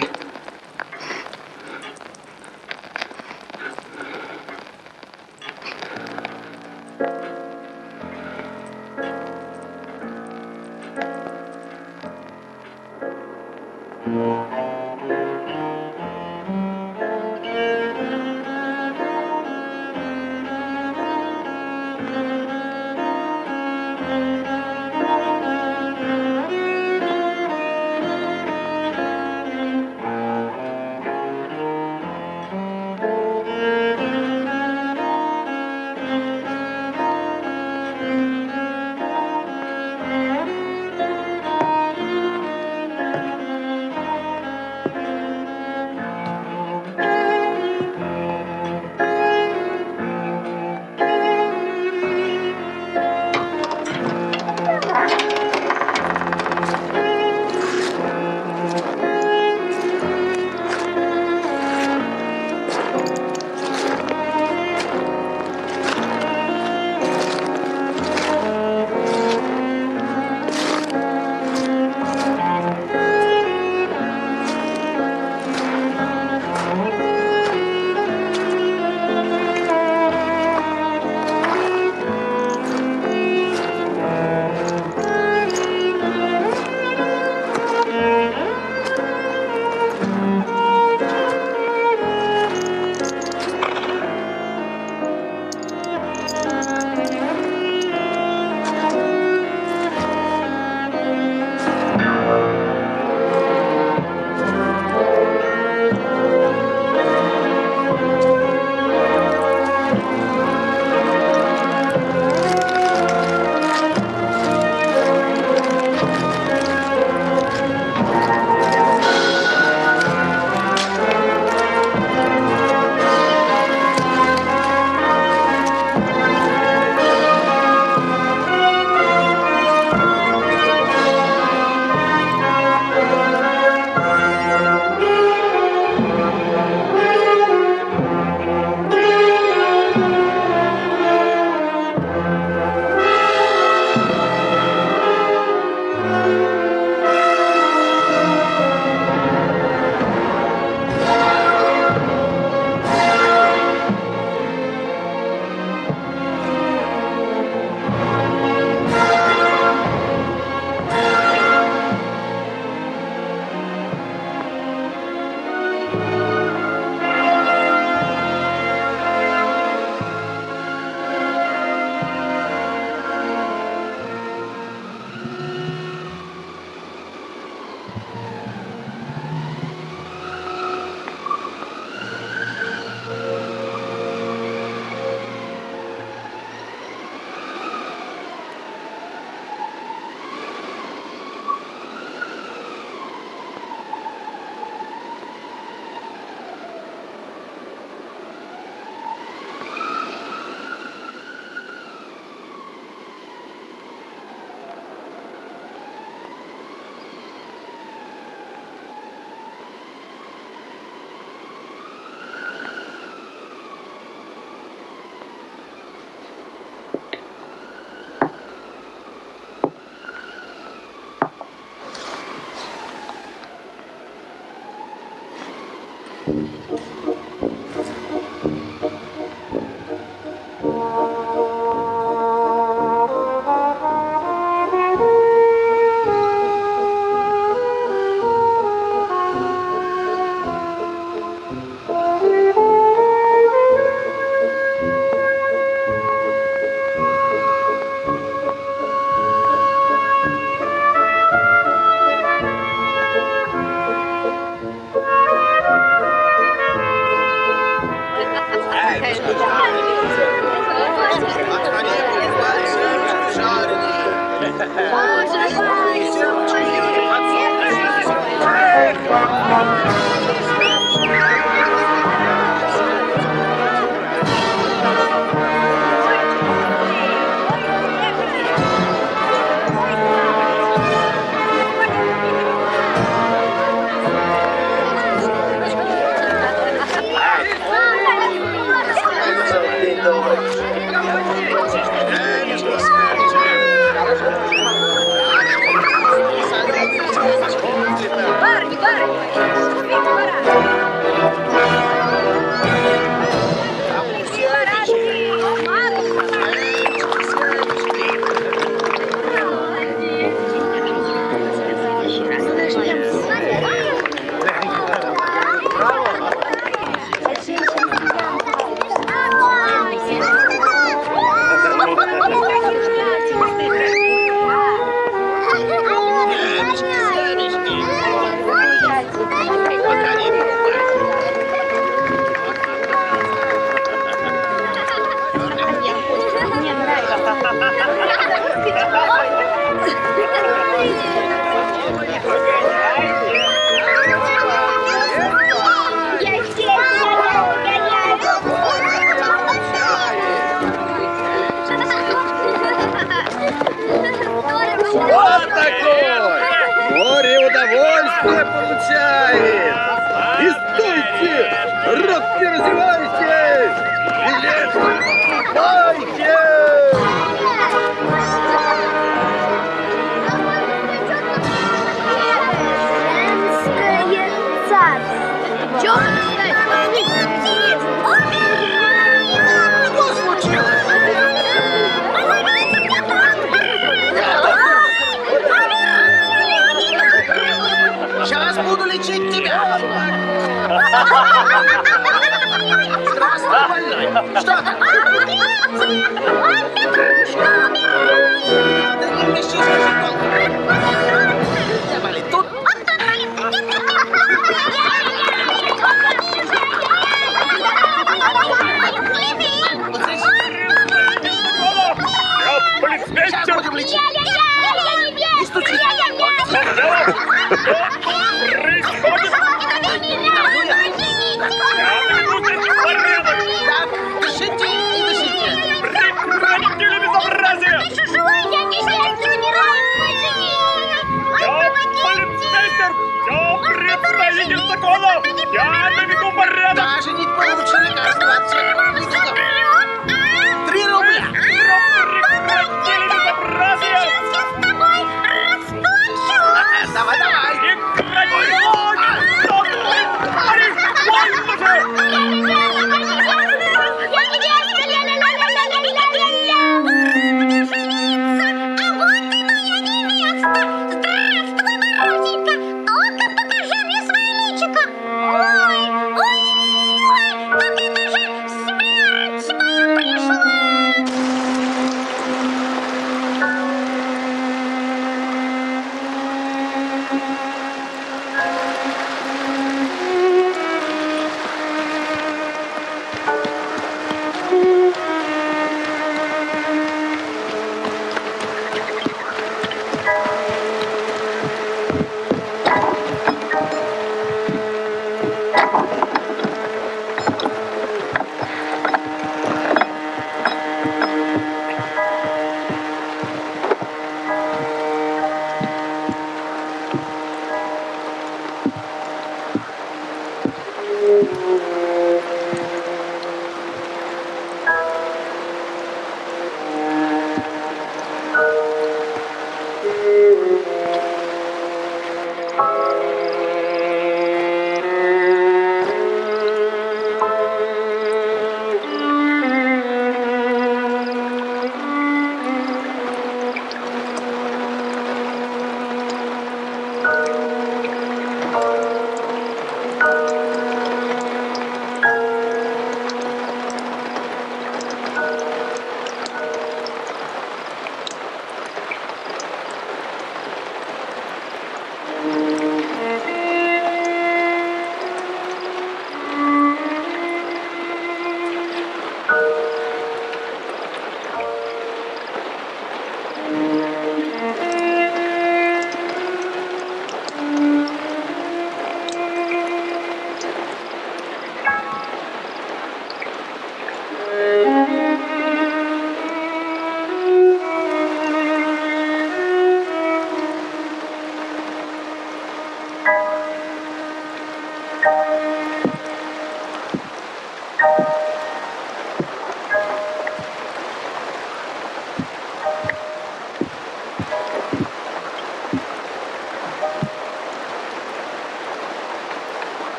Вот такой! Море удовольствия получает! И стойте! Рот не разевайте! Билет покупайте! Женское царство. Чё? Что случилось? Сейчас буду лечить тебя. Здравствуй, больной. Что там? Да не вмещись очень долго. Где болит? Тут? Вот здесь. Сейчас будем лечить. Не стучи. Даже не получше лекарства от всех медиков. 3 рубля. Давай, давай.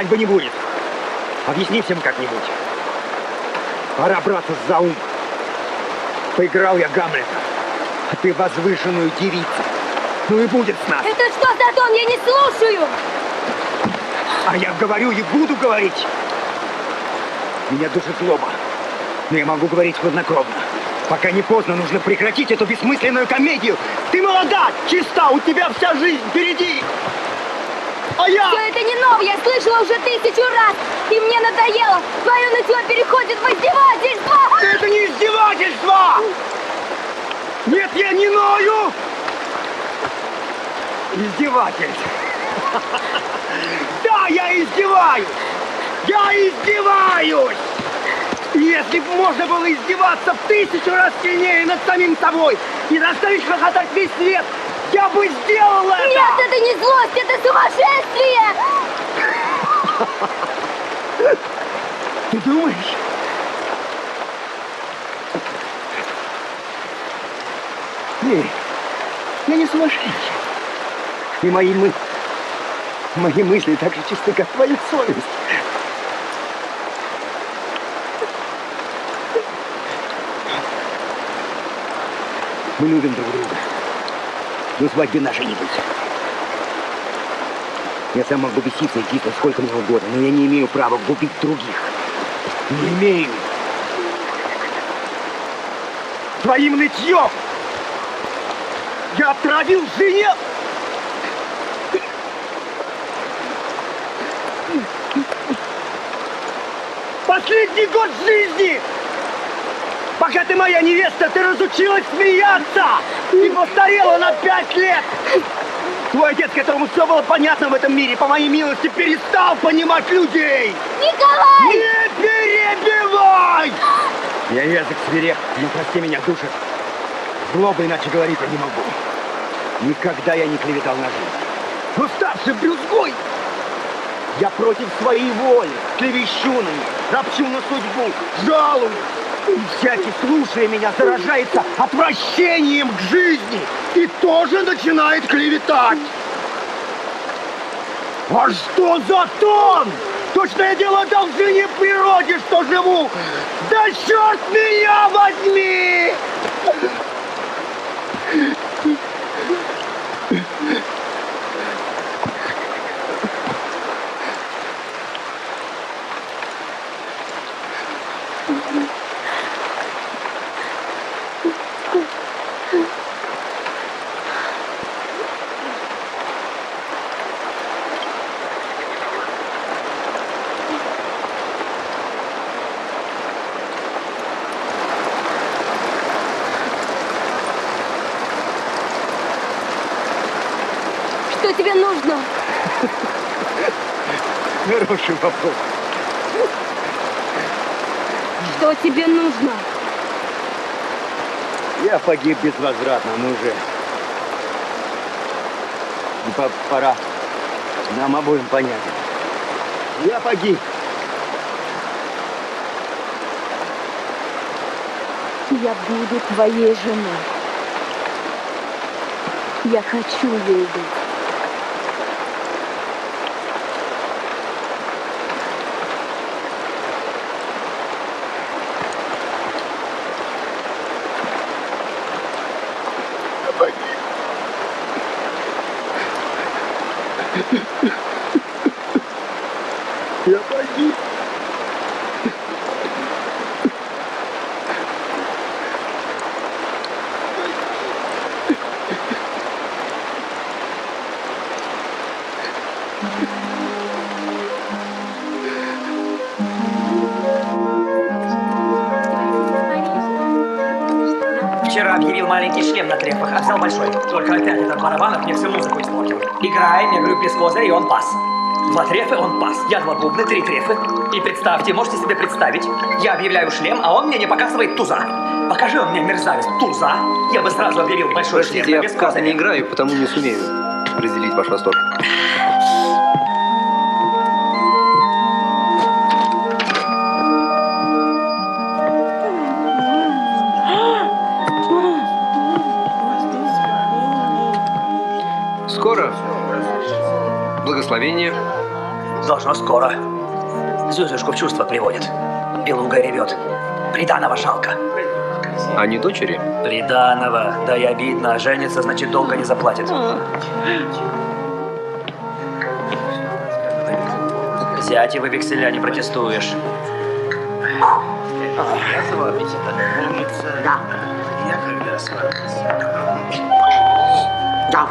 Свадьбы не будет. Объясни всем как-нибудь. Пора браться за ум. Поиграл я Гамлета, а ты возвышенную девицу. Ну и будет с нас. Это что за тон? Я не слушаю! А я говорю и буду говорить. Меня душит злоба. Но я могу говорить хладнокровно. Пока не поздно, нужно прекратить эту бессмысленную комедию. Ты молода, чиста, у тебя вся жизнь впереди. А я... Все это не ново, я слышала уже 1000 раз. И мне надоело. Твое нытье переходит в издевательство. Это не издевательство! Нет, я не ною! Издевательство. Да, я издеваюсь! Я издеваюсь! Если бы можно было издеваться в 1000 раз сильнее над самим собой и заставить хохотать весь свет, я бы сделал это! Нет, это не злость, это сумасшествие! Ты думаешь? Нет, я не сумасшедший. И мои мысли так же чисты, как твоя совесть. Мы любим друг друга. Но свадьбе нашей не быть. Я сам могу беситься и кисло сколько мне угодно, но я не имею права губить других. Не имею. Твоим нытьем я отравил жене. Последний год жизни! Пока ты моя невеста, ты разучилась смеяться! И постарела на 5 лет! Твой отец, которому все было понятно в этом мире, по моей милости, перестал понимать людей! Николай! Не перебивай! Я язык свиреп, но прости меня, душит. Злоба иначе говорить я не могу. Никогда я не клеветал на жизнь. Но старший брюзгой! Я против своей воли, клевещу на нее, ропчу на судьбу, жалуюсь. И всякий, слушая меня, заражается отвращением к жизни и тоже начинает клеветать. А что за тон? Точное дело должны природе, что живу. Да черт меня возьми! Что тебе нужно? Хороший вопрос. Что тебе нужно? Я погиб безвозвратно, ну уже. И пора нам обоим понять. Я погиб. Я буду твоей женой. Я хочу ей быть. Я погиб. Вчера объявил маленький шлем на трепах, а взял большой. Только опять этот Барабанов мне всю музыку испортил. Играем, я говорю без козыря, и он пас. 2 трефы, он пас. Я 2 бубна, 3 трефы. И представьте, можете себе представить, я объявляю шлем, а он мне не показывает туза. Покажи он мне, мерзавец, туза. Я бы сразу объявил большой шлем, я без в карты козыря. не играю, потому не сумею разделить ваш восторг. Скоро благословение, Должно скоро. Зюзюшку в чувство приводит. Белуга ревет. Приданого жалко. А не дочери? Приданого. Да и обидно. Женится, значит, долго не заплатит. Зятя вы векселя не протестуешь. Да. Да.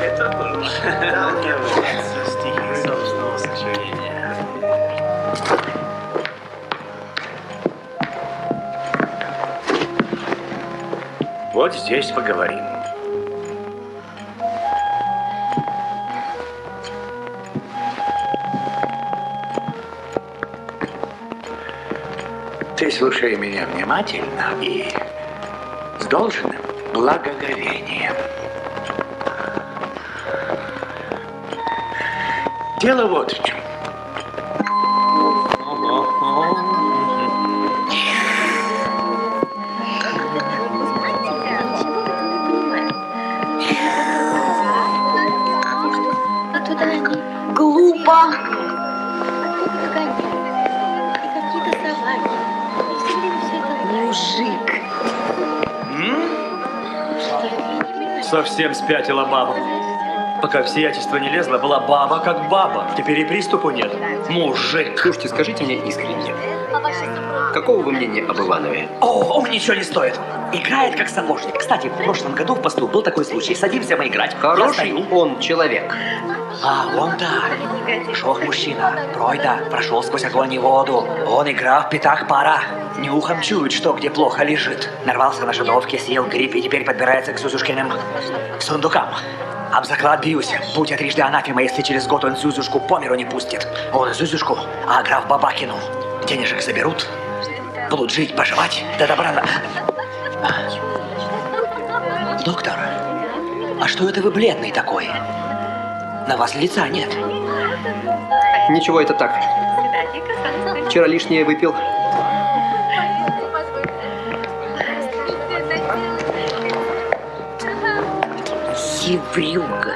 Это было. Мне нравятся стихи собственного сочинения. Вот здесь поговорим. Ты слушай меня внимательно и с должным благоговением. Дело вот в чем. Глупо. Мужик. Совсем спятила баба. Пока в сиятельство не лезла, была баба как баба. Теперь и приступу нет. Мужик. Слушайте, скажите мне искренне. Какого вы мнения об Иванове? О, он ничего не стоит. Играет как сапожник. Кстати, в прошлом году в посту был такой случай. Садимся мы играть. Хороший он человек. А, он-то. Шох мужчина. Пройда. Прошел сквозь огонь и воду. Он игра в пятах пара. Нюхом чует, что где плохо лежит. Нарвался на жидовке, съел гриб и теперь подбирается к Зюзюшкиным сундукам. Об заклад бьюсь. Будь я трижды анафема, если через год он Зюзюшку по миру не пустит. Он Зюзюшку, а граф Бабакину. Денежек заберут. Будут жить, поживать, до добра. Доктор, а что это вы бледный такой? На вас лица нет. Ничего, это так. Вчера лишнее выпил. Севрюга.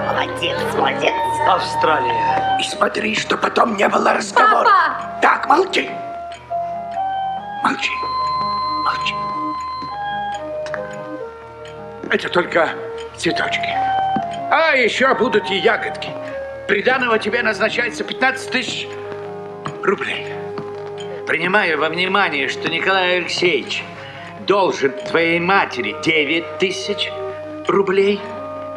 Молодец, молодец. Австралия. И смотри, что потом не было разговора. Папа! Так, молчи. Молчи. Молчи. Это только цветочки. А еще будут и ягодки. Приданого тебе назначается 15 000 рублей. Принимая во внимание, что Николай Алексеевич должен твоей матери 9 000 рублей,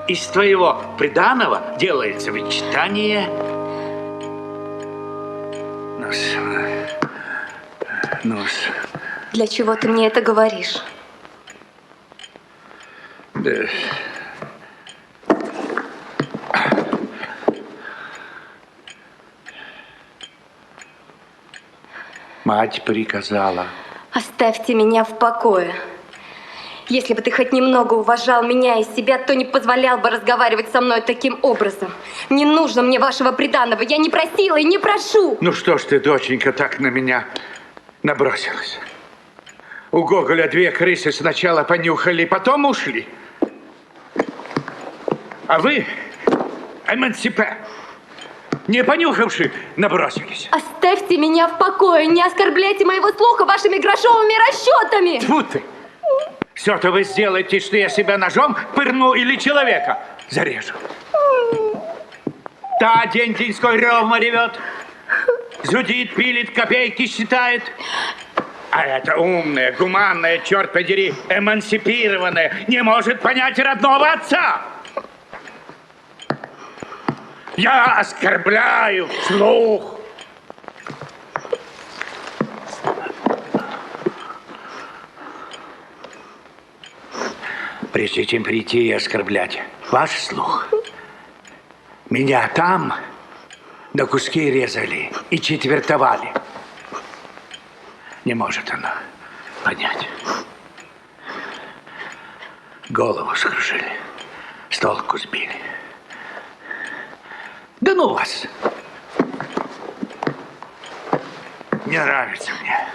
из твоего приданого делается вычитание. Ну-с. Для чего ты мне это говоришь? Да. Мать приказала. Оставьте меня в покое. Если бы ты хоть немного уважал меня и себя, то не позволял бы разговаривать со мной таким образом. Не нужно мне вашего приданого. Я не просила и не прошу. Ну что ж ты, доченька, так на меня набросилась? У Гоголя 2 крысы сначала понюхали, потом ушли. А вы, эмансипе, не понюхавши, набросились. Оставьте меня в покое. Не оскорбляйте моего слуха вашими грошовыми расчетами. Тьфу ты! Все-то вы сделаете, что я себя ножом пырну или человека зарежу. Та день-деньской ровно ревет. Зудит, пилит, копейки считает. А эта умная, гуманная, черт подери, эмансипированная, не может понять родного отца. Я оскорбляю вслух. Прежде чем прийти и оскорблять ваш слух, меня там на куски резали и четвертовали. Не может она понять. Голову скружили, с толку сбили. Да ну вас! Не нравится мне.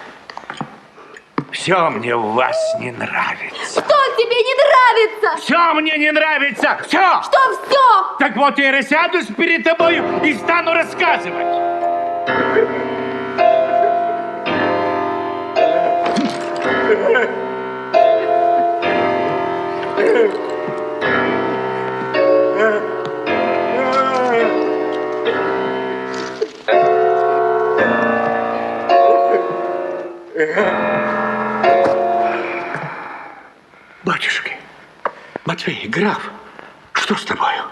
Все мне у вас не нравится. Что тебе не нравится? нравится! Все мне не нравится! Все! Что все? Так вот я рассядусь перед тобою и стану рассказывать. Батюшки, Матвей, граф, что с тобою?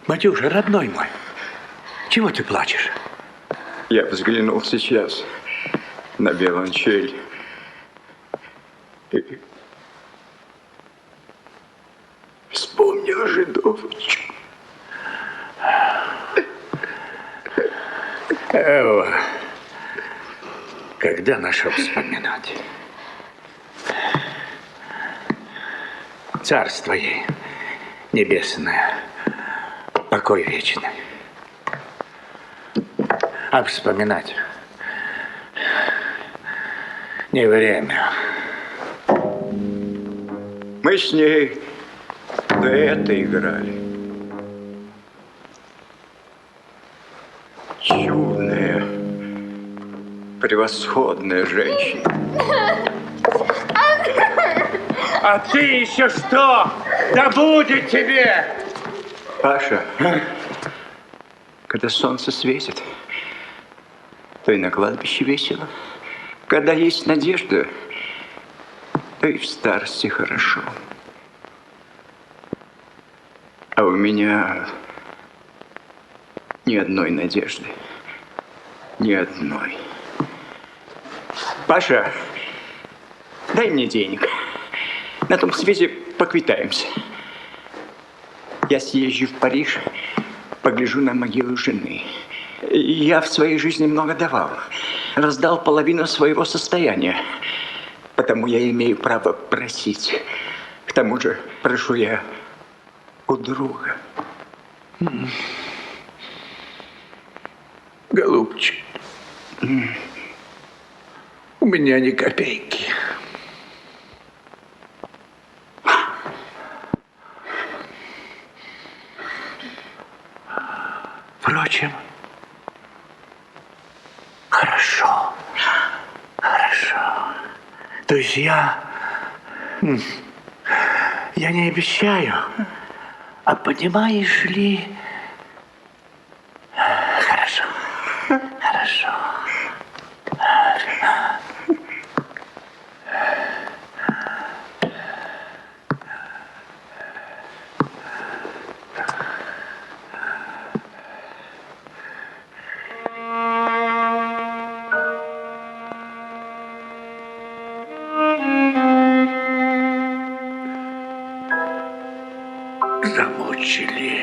Матюша, родной мой, чего ты плачешь? Я взглянул сейчас на виолончель и вспомнил жидовочку. Когда нашел вспоминать? Царство ей небесное, покой вечный. А вспоминать не время. Мы с ней дуэты играли. Чудная, превосходная женщина. А ты еще что? Да будет тебе! Паша, когда солнце светит, то и на кладбище весело. Когда есть надежда, то и в старости хорошо. А у меня ни одной надежды. Ни одной. Паша, дай мне денег. На том свете поквитаемся. Я съезжу в Париж, погляжу на могилу жены. Я в своей жизни много давал. Раздал половину своего состояния. Потому я имею право просить. К тому же прошу я у друга. Голубчик, у меня ни копейки. Впрочем, хорошо, хорошо. То есть я не обещаю, а понимаешь ли, хорошо, хорошо. Замучили.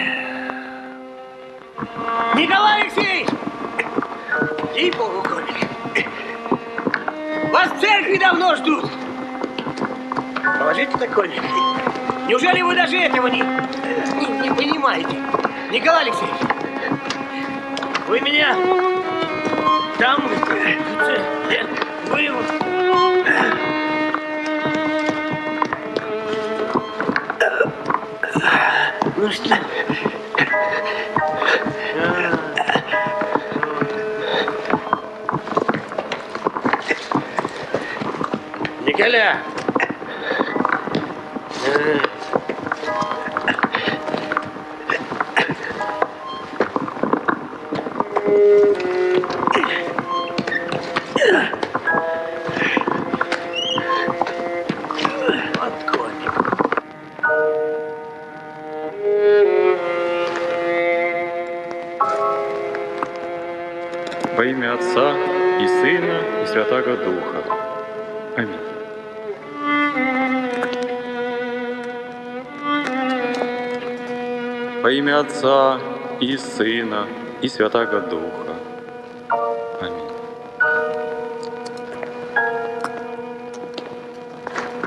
Николай Алексеевич! Ей-богу, Коля. Вас в церкви давно ждут. Положите такой. Неужели вы даже этого не понимаете? Николай Алексеевич, вы меня там вы... Ну что? Николя! Во имя Отца и Сына и Святаго Духа. Аминь. Во имя Отца и Сына и Святаго Духа. Аминь.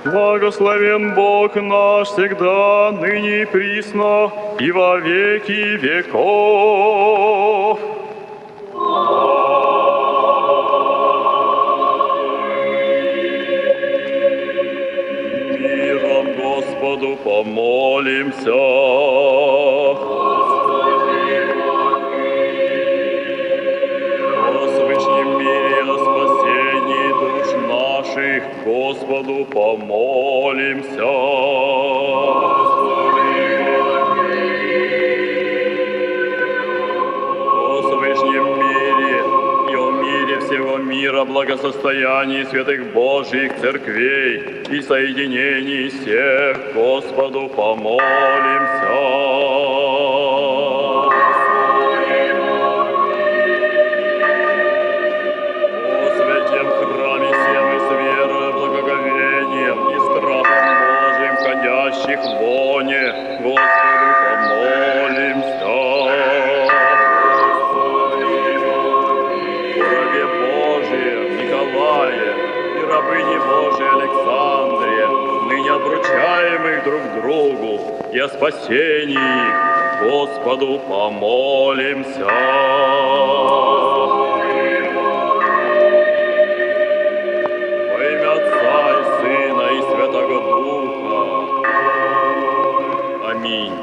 Благословен Бог наш всегда, ныне и присно, и во веки веков. Господу помолимся. помолимся. О свыше мире, о спасении душ наших, Господу помолимся. О свышнем мире и о мире всего мира, благосостоянии святых Божьих церквей и соединении всех, Господу помолимся. Ходящих в лоне, Господу помолимся. Рабе Божием Николае и рабыне Божией Александре, ныне обручаемых друг другу, и о спасении их, Господу помолимся. Во имя Отца и Сына и Святого Духа. Аминь.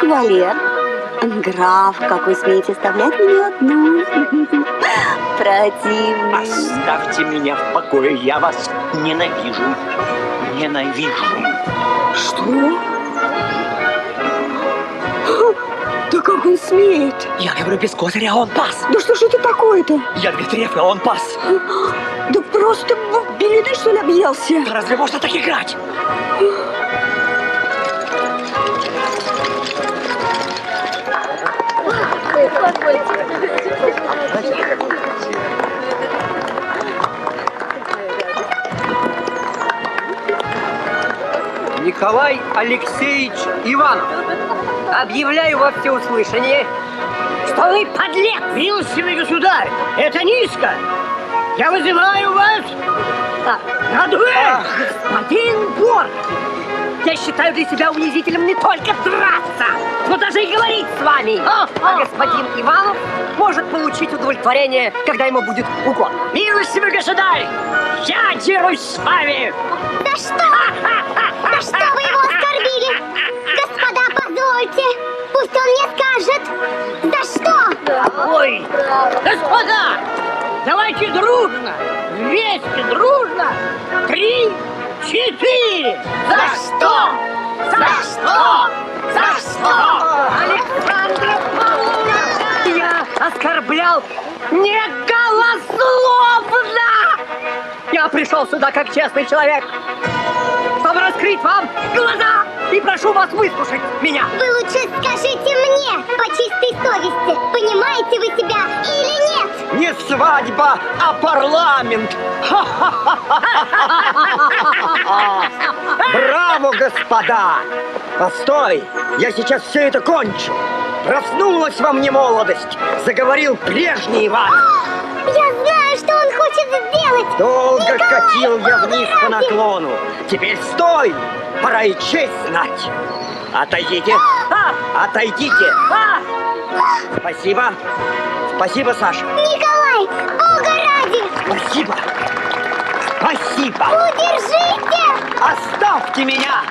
Кавалер, граф, как вы смеете оставлять меня одну? Противный. Оставьте меня в покое, я вас ненавижу. Ненавижу. Что? Да как он смеет? Я говорю, без козыря он пас. Да что ж это такое-то? Я 2 трефы, а он пас. Да просто белины, что ли, объелся? Да разве можно так играть? Николай Алексеевич Иванов, объявляю во всеуслышание, что вы подлец! Милостивый государь, это низко! Я вызываю вас на дуэль! Господин Борг! Я считаю для себя унизительным не только драться, но даже и говорить с вами. А господин Иванов может получить удовлетворение, когда ему будет угодно. Милостивый государь, я дерусь с вами! Да что? Да что вы его оскорбили? Господа, позвольте, пусть он мне скажет. За что? Ой, господа, давайте дружно, вместе дружно. 3, 4. За что? За что? За что? Александра Павловна, я оскорблял не голословно. Я пришел сюда как честный человек, чтобы раскрыть вам глаза, и прошу вас выслушать меня. Вы лучше скажите мне по чистой совести, понимаете вы себя или нет? Не свадьба, а парламент. Браво, господа! Постой, я сейчас все это кончу. Проснулась во мне молодость, заговорил прежний Иван. Я знаю, что он хочет сделать. Долго Николай, катил я вниз по ради. наклону. Теперь стой, пора и честь знать. Отойдите, отойдите. Спасибо, спасибо, Саша. Николай, Бога ради. Спасибо, спасибо. Удержите. Оставьте меня.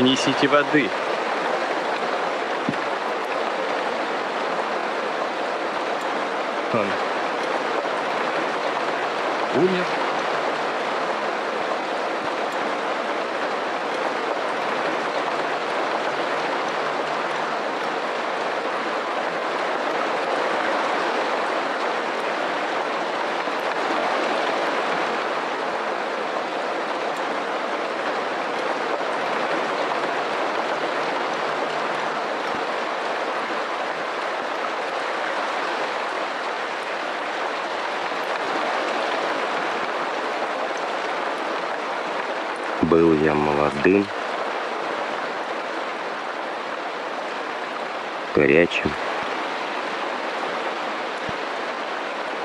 Принесите воды. Он умер. Был я молодым, горячим,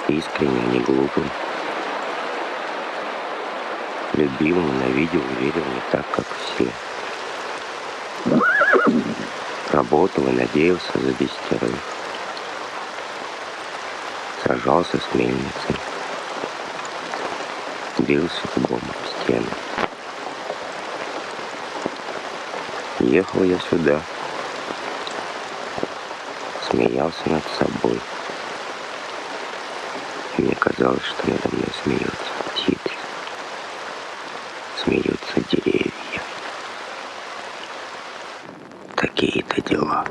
искренним, не глупым. Любил, ненавидел, верил не так, как все. Работал и надеялся за десятерых. Сражался с мельницей. Бился лбом об стену. Ехал я сюда, смеялся над собой. Мне казалось, что надо мной смеются птицы, смеются деревья. Такие-то дела.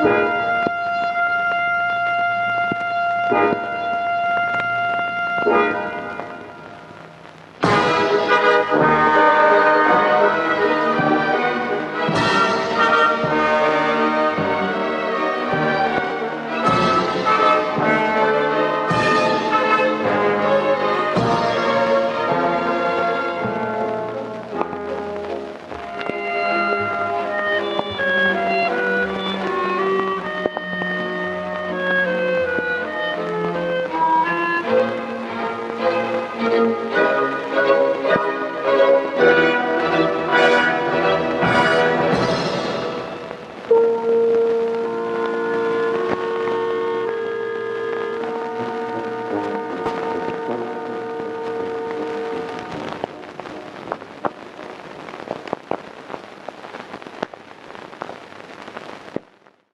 Thank you.